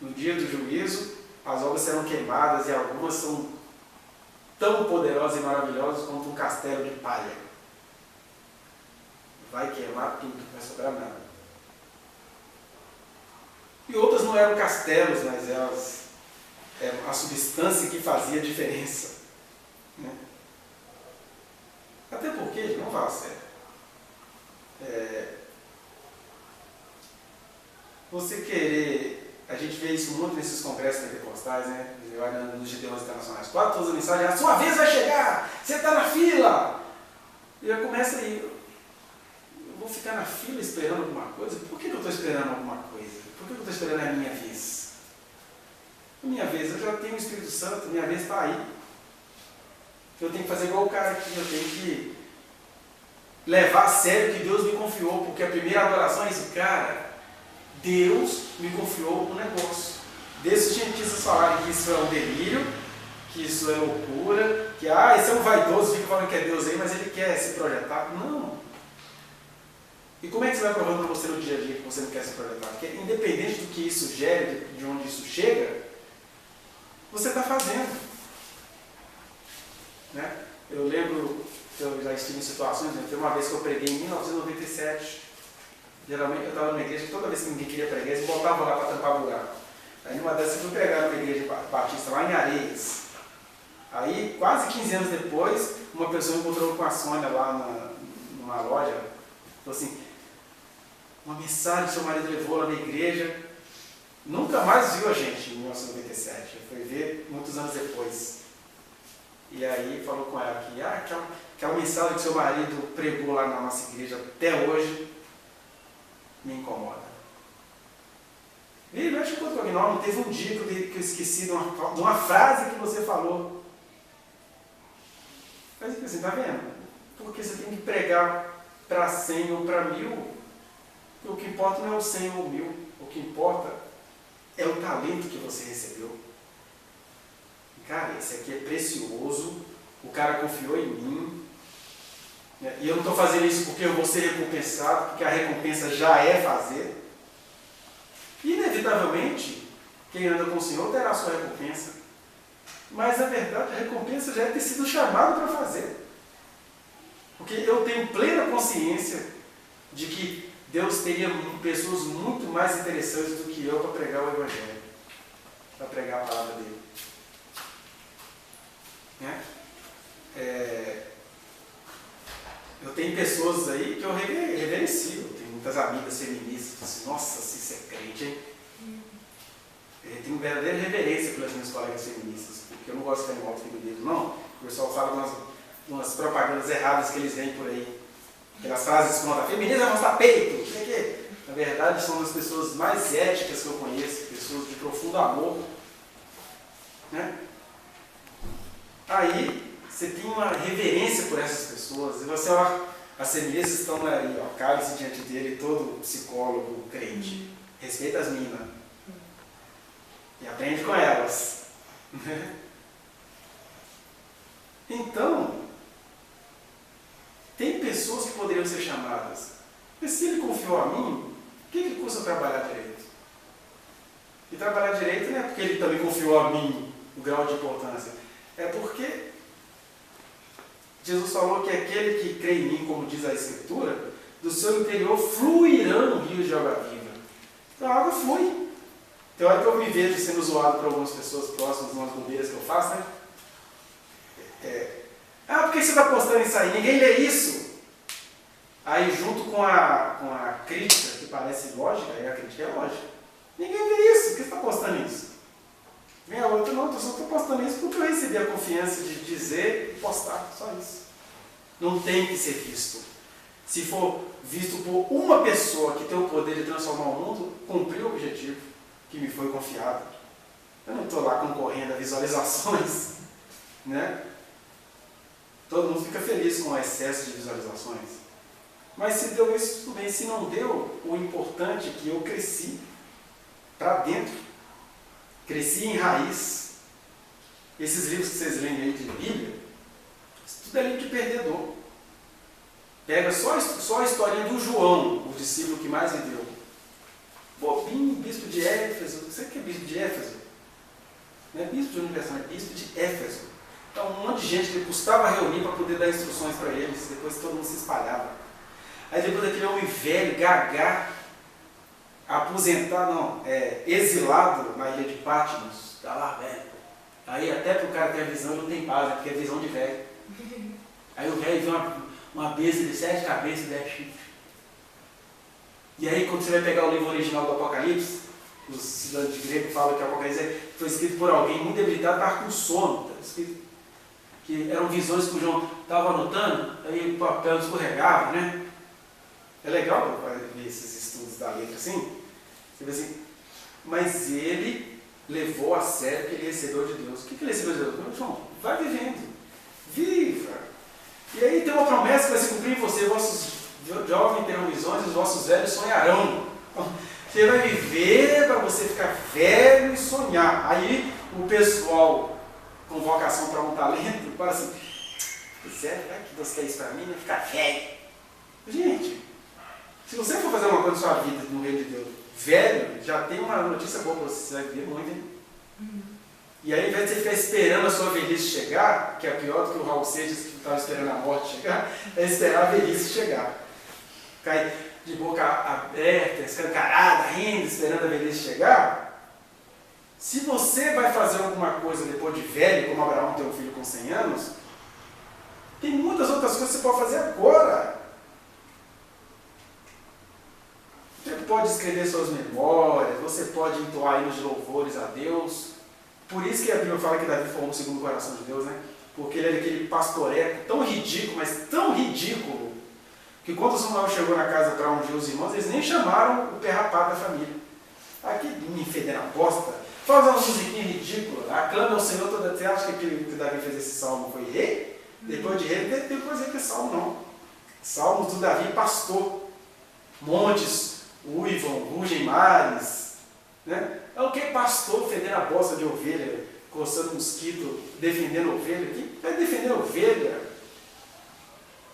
No dia do juízo, as obras serão queimadas e algumas são tão poderosas e maravilhosas quanto um castelo de palha. Vai queimar tudo, não vai sobrar nada. E outras não eram castelos, mas elas eram a substância que fazia a diferença. Né? Até porque, não vá a sério. Você querer, a gente vê isso muito nesses congressos pentecostais, né? Nos Gideões Internacionais, quase todas as mensagens, a sua vez vai chegar, você está na fila. E já começa aí, eu vou ficar na fila esperando alguma coisa? Por que eu estou esperando alguma coisa? Por que eu estou esperando a minha vez? A minha vez, eu já tenho o Espírito Santo, minha vez está aí. Eu tenho que fazer igual o cara aqui, eu tenho que levar a sério o que Deus me confiou, porque a primeira adoração é isso, cara, Deus me confiou um negócio. Desde os cientistas falarem que isso é um delírio, que isso é loucura, que esse é um vaidoso, fica falando que é Deus aí, mas ele quer se projetar. Não. E como é que você vai provando para você no dia a dia que você não quer se projetar? Porque independente do que isso gere, de onde isso chega, você está fazendo. Né? Eu lembro, eu já estive em situações, né? Teve uma vez que eu preguei em 1997. Geralmente eu estava numa igreja que toda vez que ninguém queria pregar, eles botavam lá para tampar buraco. Aí numa dessas eu fui pregar numa igreja batista lá em Areias. Aí, quase 15 anos depois, uma pessoa encontrou com a Sônia lá numa loja, falou assim, uma mensagem que seu marido levou lá na igreja, nunca mais viu a gente em 1997, foi ver muitos anos depois. E aí falou com ela que aquela mensagem que seu marido pregou lá na nossa igreja até hoje me incomoda. E mexe com o não teve um dia que eu esqueci de uma frase que você falou. Mas assim, tá vendo? Porque você tem que pregar para 100 ou para 1000. O que importa não é o 100 ou 1000. O que importa é o talento que você recebeu. Cara, esse aqui é precioso. O cara confiou em mim. E eu não estou fazendo isso porque eu vou ser recompensado, porque a recompensa já é fazer. Inevitavelmente, quem anda com o Senhor terá a sua recompensa. Mas, na verdade, a recompensa já é ter sido chamado para fazer. Porque eu tenho plena consciência de que Deus teria pessoas muito mais interessantes do que eu para pregar o Evangelho, para pregar a palavra dele. Eu tenho pessoas aí que eu reverencio. Eu tenho muitas amigas feministas que dizem, nossa, se você é crente, hein? Eu tenho verdadeira reverência pelas minhas colegas feministas, porque eu não gosto de ficar em volta feminismo, não. O pessoal fala umas propagandas erradas que eles veem por aí. Aquelas frases prontas, feminismo é mostrar peito, não sei o quê. Na verdade, são as pessoas mais éticas que eu conheço, pessoas de profundo amor. Aí, você tem uma reverência por essas pessoas, e você, as feministas estão ali, cale-se diante dele, todo psicólogo, crente. Respeita as minas. E aprende com elas. Então, tem pessoas que poderiam ser chamadas. Mas se ele confiou a mim, o que custa trabalhar direito? E trabalhar direito não é porque ele também confiou a mim o grau de importância. É porque Jesus falou que aquele que crê em mim, como diz a Escritura, do seu interior fluirão rios de água viva. Então a água flui. Tem hora que eu me vejo sendo zoado por algumas pessoas próximas, umas bobeiras que eu faço, né? Por que você está postando isso aí? Ninguém lê isso. Aí, junto com a crítica, que parece lógica, aí a crítica é lógica. Ninguém vê isso. Por que você está postando isso? Vem a outra, não, eu só estou postando isso porque eu recebi a confiança de dizer e postar. Só isso. Não tem que ser visto. Se for visto por uma pessoa que tem o poder de transformar o mundo, cumpriu o objetivo que me foi confiado. Eu não estou lá concorrendo a visualizações, né? Todo mundo fica feliz com o excesso de visualizações. Mas se deu isso, tudo bem. Se não deu, o importante é que eu cresci para dentro. Cresci em raiz. Esses livros que vocês leem aí de Bíblia, isso tudo é livro de perdedor. Pega só a historinha do João, o discípulo que mais viveu. Bobinho, bispo de Éfeso. Você que é bispo de Éfeso? Não é bispo de universidade, é bispo de Éfeso. Então, um monte de gente que custava reunir para poder dar instruções para eles, depois todo mundo se espalhava. Aí depois daquele homem velho, gagá, exilado na ilha de Patmos, está lá, velho. Aí até para o cara ter a visão, ele não tem paz, porque é visão de velho. Aí o velho vê uma besta de 7 cabeças e 10 chifres. E aí quando você vai pegar o livro original do Apocalipse, os estudantes de grego falam que o Apocalipse foi escrito por alguém muito debilitado, estava com sono. Tá escrito que eram visões que o João estava anotando, aí o papel escorregava, né? É legal ver esses estudos da letra assim. Você vê assim, mas ele levou a sério que ele recebeu de Deus. O que ele recebeu de Deus? João, vai vivendo. Viva! E aí tem uma promessa que vai se cumprir em você. Vossos jovens terão visões, os vossos velhos sonharão. Você vai viver para você ficar velho e sonhar. Aí o pessoal com vocação para um talento fala assim, sério, vai que Deus quer isso para mim, vai ficar velho. Gente, se você for fazer uma coisa na sua vida no reino de Deus, velho, já tem uma notícia boa para você vai viver muito, hein? E aí, ao invés de você ficar esperando a sua velhice chegar, que é pior do que o Raul Seixas que estava esperando a morte chegar, é esperar a velhice chegar. Cai de boca aberta, escancarada, rindo, esperando a velhice chegar. Se você vai fazer alguma coisa depois de velho, como Abraão tem um filho com 100 anos, tem muitas outras coisas que você pode fazer agora. Você pode escrever suas memórias, você pode entoar hinos de louvores a Deus. Por isso que a Bíblia fala que Davi formou segundo o coração de Deus, né? porque ele era aquele pastoreco tão ridículo, mas tão ridículo, que quando Samuel chegou na casa para ungir os irmãos, eles nem chamaram o pé rapado da família. Aqui, me fedendo a bosta, faz uma musiquinha ridícula, aclama ao Senhor toda. Você acha que aquele que Davi fez esse salmo foi rei? Depois de rei, não tem que fazer que salmo, não. Salmos do Davi, pastor. Montes uivam, rugem mares. Né? É o que pastor fedendo a bosta de ovelha, coçando mosquito, defendendo ovelha? Quem vai defender ovelha?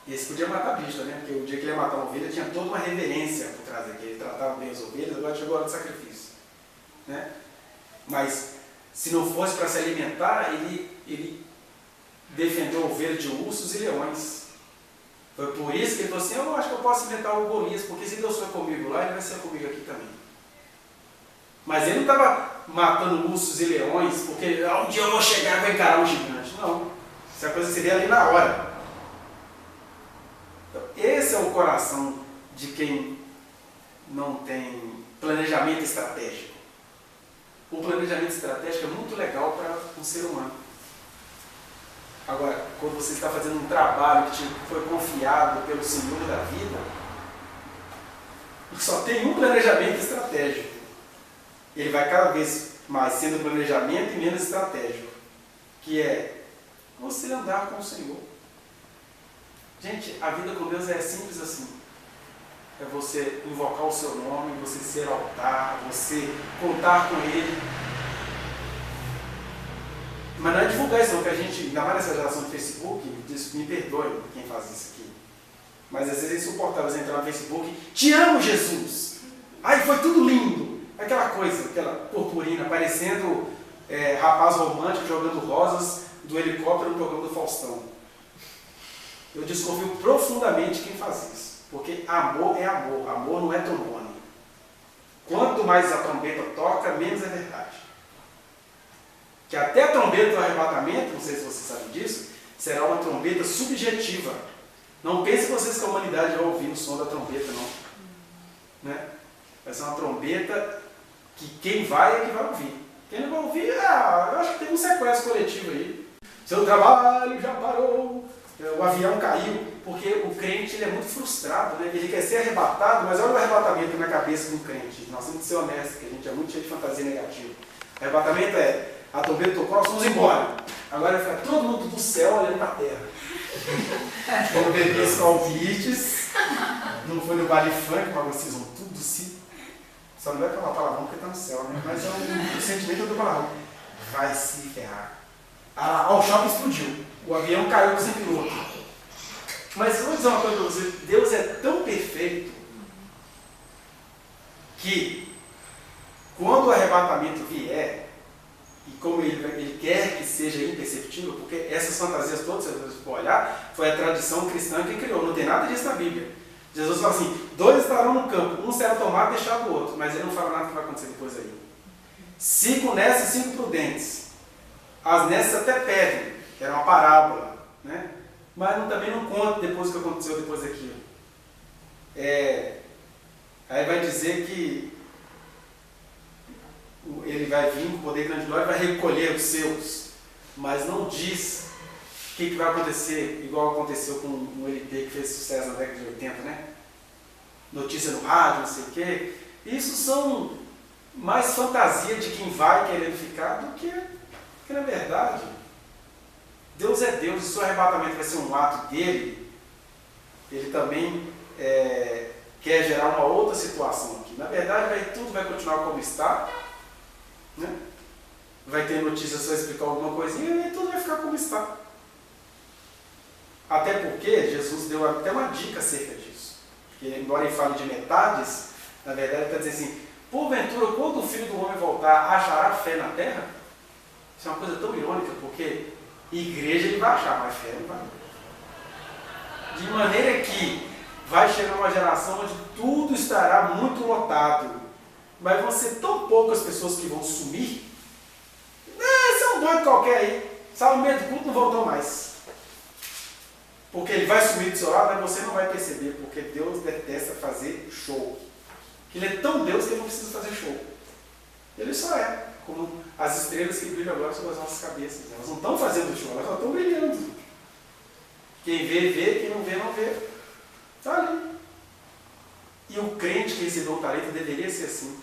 Esse podia matar bicho, né? Porque o dia que ele ia matar uma ovelha tinha toda uma reverência por trás daqui. Ele tratava bem as ovelhas, agora chegou a hora do sacrifício. Né? Mas se não fosse para se alimentar, ele defendeu ovelhas de ursos e leões. Foi por isso que ele falou assim: eu acho que eu posso inventar o Golias, porque se Deus foi comigo lá, ele vai ser comigo aqui também. Mas ele não estava matando ursos e leões, porque um dia eu vou chegar e vou encarar um gigante. Não. Essa coisa seria ali na hora. Então, esse é o coração de quem não tem planejamento estratégico. O planejamento estratégico é muito legal para um ser humano. Agora, quando você está fazendo um trabalho que te foi confiado pelo Senhor da vida, só tem um planejamento estratégico. Ele vai cada vez mais sendo planejamento e menos estratégico, que é você andar com o Senhor. Gente, a vida com Deus é simples assim. É você invocar o seu nome, você ser altar, você contar com Ele. Mas não é divulgar isso não, que a gente, ainda mais nessa geração de Facebook, me perdoe quem faz isso aqui. Mas às vezes é insuportável você entrar no Facebook, te amo Jesus! Ai, foi tudo lindo! Aquela coisa, aquela purpurina, parecendo rapaz romântico jogando rosas do helicóptero no programa do Faustão. Eu desconfio profundamente quem faz isso. Porque amor é amor, amor não é trombone. Quanto mais a trombeta toca, menos é verdade. Que até a trombeta do arrebatamento, não sei se vocês sabem disso, será uma trombeta subjetiva. Não pensem vocês que a humanidade vai ouvir o som da trombeta, não. Né? Vai ser uma trombeta que quem vai é que vai ouvir. Quem não vai ouvir, eu acho que tem um sequestro coletivo aí. Seu trabalho já parou, o avião caiu, porque o crente ele é muito frustrado, né? Ele quer ser arrebatado, mas olha o arrebatamento na cabeça do crente. Nós temos que ser honestos, que a gente é muito cheio de fantasia negativa. O arrebatamento é, a trombeta tocou, nós vamos embora. Agora vai ficar todo mundo do céu olhando para a terra. Vamos beber os convites, não foi no baile funk, mas vocês vão tudo se... Só não vai falar palavrão porque está no céu, né? Mas é o sentimento do palavrão. Vai se ferrar. O shopping explodiu. O avião caiu sem piloto. Mas eu vou dizer uma coisa para você. Deus é tão perfeito que quando o arrebatamento vier, e como ele quer que seja imperceptível, porque essas fantasias todas, se você for olhar, foi a tradição cristã que criou. Não tem nada disso na Bíblia. Jesus fala assim, 2 estarão no campo, um será tomado e deixado o outro, mas ele não fala nada que vai acontecer depois aí. 5 nessas e 5 prudentes. As nessas até pedem, que era uma parábola, né? Mas também não conta depois o que aconteceu depois daquilo. Aí vai dizer que ele vai vir com poder grande glória e vai recolher os seus, mas não diz o que vai acontecer, igual aconteceu com um LP que fez sucesso na década de 80, né? Notícia no rádio, não sei o quê. Isso são mais fantasia de quem vai querendo ficar do que na verdade. Deus é Deus, e se o arrebatamento vai ser um ato dele, ele também quer gerar uma outra situação aqui. Na verdade, tudo vai continuar como está, né? Vai ter notícias só explicar alguma coisinha e tudo vai ficar como está. Até porque Jesus deu até uma dica acerca disso. Porque, embora ele fale de metades, na verdade ele está dizendo assim, porventura, quando o Filho do Homem voltar, achará fé na terra? Isso é uma coisa tão irônica, porque igreja ele vai achar, mas fé não vai. De maneira que vai chegar uma geração onde tudo estará muito lotado, mas vão ser tão poucas pessoas que vão sumir. Esse é um doido qualquer aí, sai no meio do culto, não voltou mais. Porque ele vai sumir do seu lado, mas você não vai perceber, porque Deus detesta fazer show. Ele é tão Deus que ele não precisa fazer show. Ele só é. como as estrelas que brilham agora sobre as nossas cabeças. Elas não estão fazendo show, elas só estão brilhando. Quem vê, vê, quem não vê, não vê. Está ali. E o crente que recebeu o talento deveria ser assim.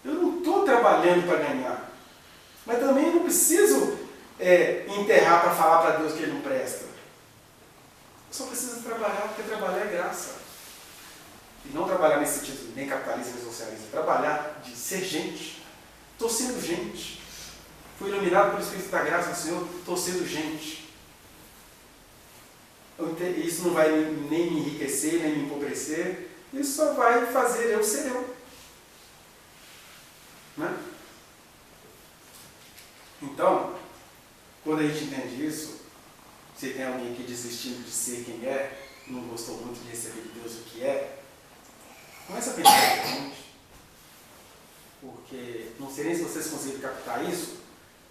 Eu não estou trabalhando para ganhar, mas também não preciso enterrar para falar para Deus que Ele não presta. Eu só preciso trabalhar, porque trabalhar é graça. E não trabalhar nesse sentido, nem capitalismo nem socialismo. Trabalhar de ser gente. Estou sendo gente. Fui iluminado pelo Espírito da graça do Senhor, estou sendo gente. Isso não vai nem me enriquecer, nem me empobrecer. Isso só vai fazer eu ser eu. Né? Então, quando a gente entende isso, se tem alguém que desistindo de ser quem é, não gostou muito de receber de Deus o que é, começa a pensar diferente. Porque, não sei nem se vocês conseguem captar isso,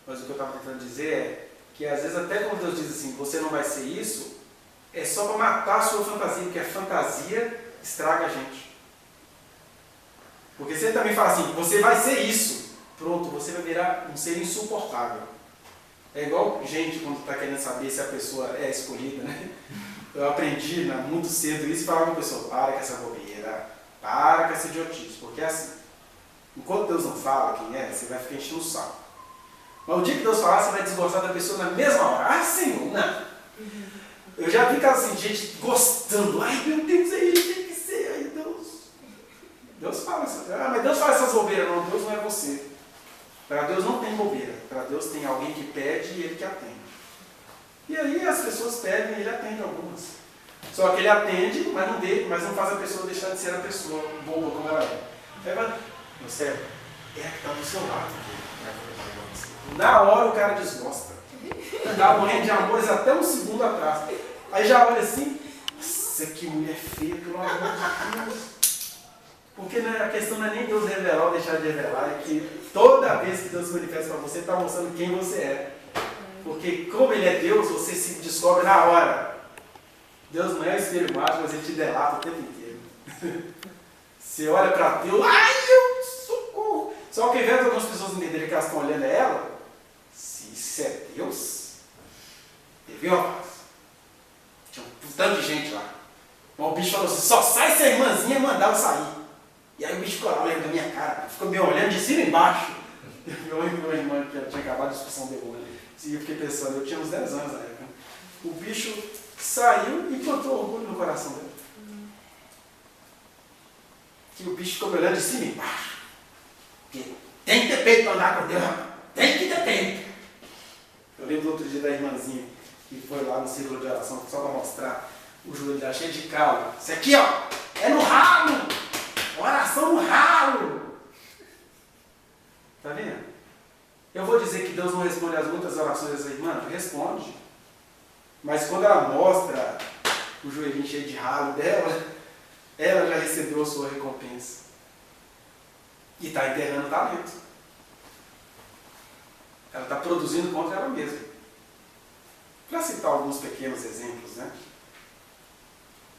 mas o que eu estava tentando dizer é que às vezes até quando Deus diz assim, você não vai ser isso, é só para matar a sua fantasia, porque a fantasia estraga a gente. Porque se ele também fala assim, você vai ser isso, pronto, você vai virar um ser insuportável. É igual gente quando está querendo saber se a pessoa é escolhida, né? Eu aprendi muito cedo isso e falava com a pessoa, para com essa bobeira, para com essa idiotice, porque é assim. Enquanto Deus não fala quem é, você vai ficar enchendo o saco. Mas o dia que Deus falar, você vai desgostar da pessoa na mesma hora. Ah, Senhor, não. Eu já vi casos assim, gente gostando. Ai, meu Deus, é ele, tem que ser. Ai, Deus fala isso. Ah, mas Deus fala essas bobeiras. Não, Deus não é você. Para Deus não tem bobeira. Para Deus tem alguém que pede e Ele que atende. E aí as pessoas pedem e Ele atende algumas. Só que Ele atende, mas não faz a pessoa deixar de ser a pessoa boba como ela é. Meu céu, é a que está do seu lado. Na hora o cara desgosta. Dá morrendo de amores até um segundo atrás. Aí já olha assim, nossa, que mulher feia, pelo amor de Deus. Porque a questão não é nem Deus revelar ou deixar de revelar, é que toda vez que Deus se manifesta para você, está mostrando quem você é. Porque como Ele é Deus, você se descobre na hora. Deus não é espelho mágico, mas Ele te delata o tempo inteiro. Você olha para Deus, ai, eu socorro. Só que ao invés de algumas pessoas entenderem que elas estão olhando ela, se isso é Deus, teve uma paz. Tinha um tanto de gente lá. Mas o bicho falou assim, só sai se a irmãzinha mandar eu sair. E aí o bicho ficou lá olhando da minha cara, ficou me olhando de cima e embaixo. Eu lembro de uma irmã que tinha acabado a discussão de boa. E eu fiquei pensando, eu tinha uns 10 anos na época. O bicho saiu e plantou orgulho no coração dele. Que o bicho ficou me olhando de cima e embaixo. Porque tem que ter peito para andar com Deus, tem que ter peito. Eu lembro do outro dia da irmãzinha que foi lá no círculo de oração só para mostrar o joelho dela cheio de calo. Isso aqui, ó, é no ralo. Oração no ralo. Tá vendo? Eu vou dizer que Deus não responde às muitas orações dessa irmã? Responde. Mas quando ela mostra o joelhinho cheio de ralo dela, ela já recebeu a sua recompensa. E está enterrando talento. Ela está produzindo contra ela mesma. Para citar alguns pequenos exemplos, né?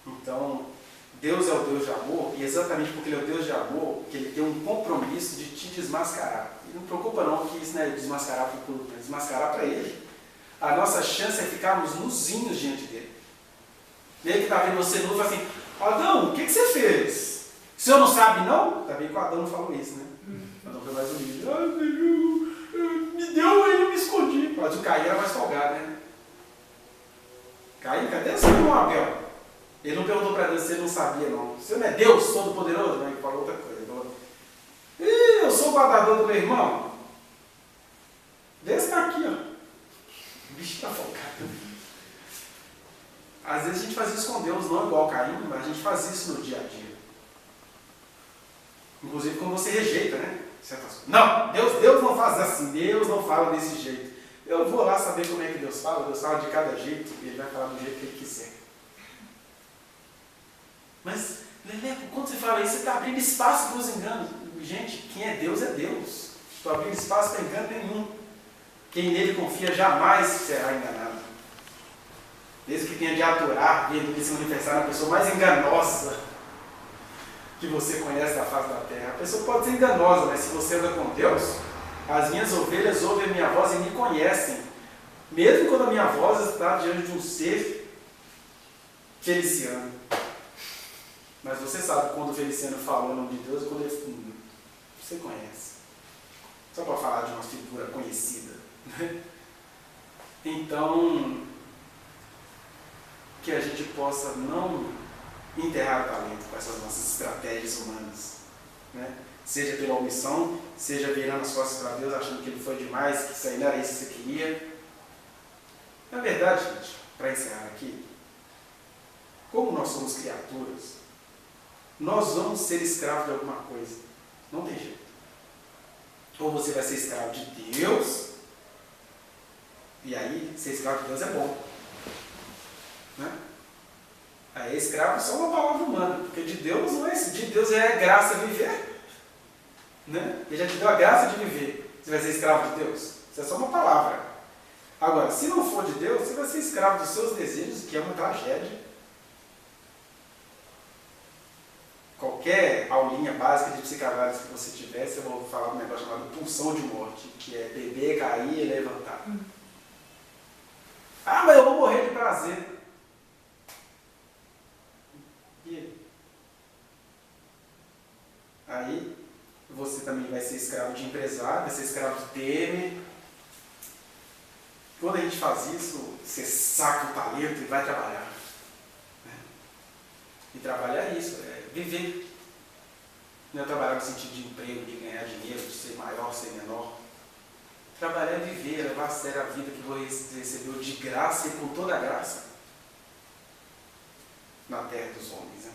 Então, Deus é o Deus de amor, e exatamente porque Ele é o Deus de amor, que Ele tem um compromisso de te desmascarar. E não preocupa não que isso não é desmascarar para o público, é desmascarar para Ele. A nossa chance é ficarmos nuzinhos diante dEle. Ele que está vendo você nu e fala assim, Adão, o que você fez? O senhor não sabe não? Está bem que o Adão não falou isso, né? Adão foi mais humilde. Ah, me deu, eu me escondi. Mas o Caim era mais folgado, né? Caim, cadê o seu irmão Abel? Ele não perguntou para Deus se ele não sabia, não. Você não é Deus Todo-Poderoso? Ele falou outra coisa. Ele falou, eu sou o guardador do meu irmão. Deus está aqui, ó. O bicho está folgado. Às vezes a gente faz isso com Deus, não igual Caim, mas a gente faz isso no dia a dia. Inclusive quando você rejeita, né? Certas coisas. Não, Deus não faz assim, Deus não fala desse jeito. Eu vou lá saber como é que Deus fala de cada jeito, e Ele vai falar do jeito que Ele quiser. Mas, Leleco, quando você fala isso, você está abrindo espaço para os enganos. Gente, quem é Deus é Deus. Estou abrindo espaço para engano nenhum. Quem nele confia jamais será enganado. Desde que tenha de aturar, vendo que se manifestar na pessoa mais enganosa que você conhece da face da terra. A pessoa pode ser enganosa, mas se você anda com Deus, As minhas ovelhas ouvem a minha voz e me conhecem, mesmo quando a minha voz está diante de um ser feliciano. Mas você sabe quando o feliciano fala o nome de Deus, quando ele... Você conhece. Só para falar de uma figura conhecida. Então, que a gente possa não enterrar o talento com essas nossas estratégias humanas, né? Seja pela omissão, seja virando as costas para Deus, achando que ele foi demais, que isso aí não era isso que você queria. Na verdade, gente, para encerrar aqui, como nós somos criaturas, nós vamos ser escravos de alguma coisa. Não tem jeito. Ou você vai ser escravo de Deus, e aí ser escravo de Deus é bom, né? Aí escravo é só uma palavra humana, porque de Deus não é isso. De Deus é graça viver, né? Ele já te deu a graça de viver. Você vai ser escravo de Deus? Isso é só uma palavra. Agora, se não for de Deus, você vai ser escravo dos seus desejos, que é uma tragédia. Qualquer aulinha básica de psicanálise que você tivesse, eu vou falar um negócio chamado pulsão de morte, que é beber, cair e levantar. Ah, mas eu vou morrer de prazer. E aí, você também vai ser escravo de empresário, vai ser escravo de Temer. Quando a gente faz isso, você saca o talento e vai trabalhar. E trabalhar é isso, é viver. Não é trabalhar no sentido de emprego, de ganhar dinheiro, de ser maior, ser menor. Trabalhar é viver, é levar a sério a vida que você recebeu de graça e com toda a graça na terra dos homens, né?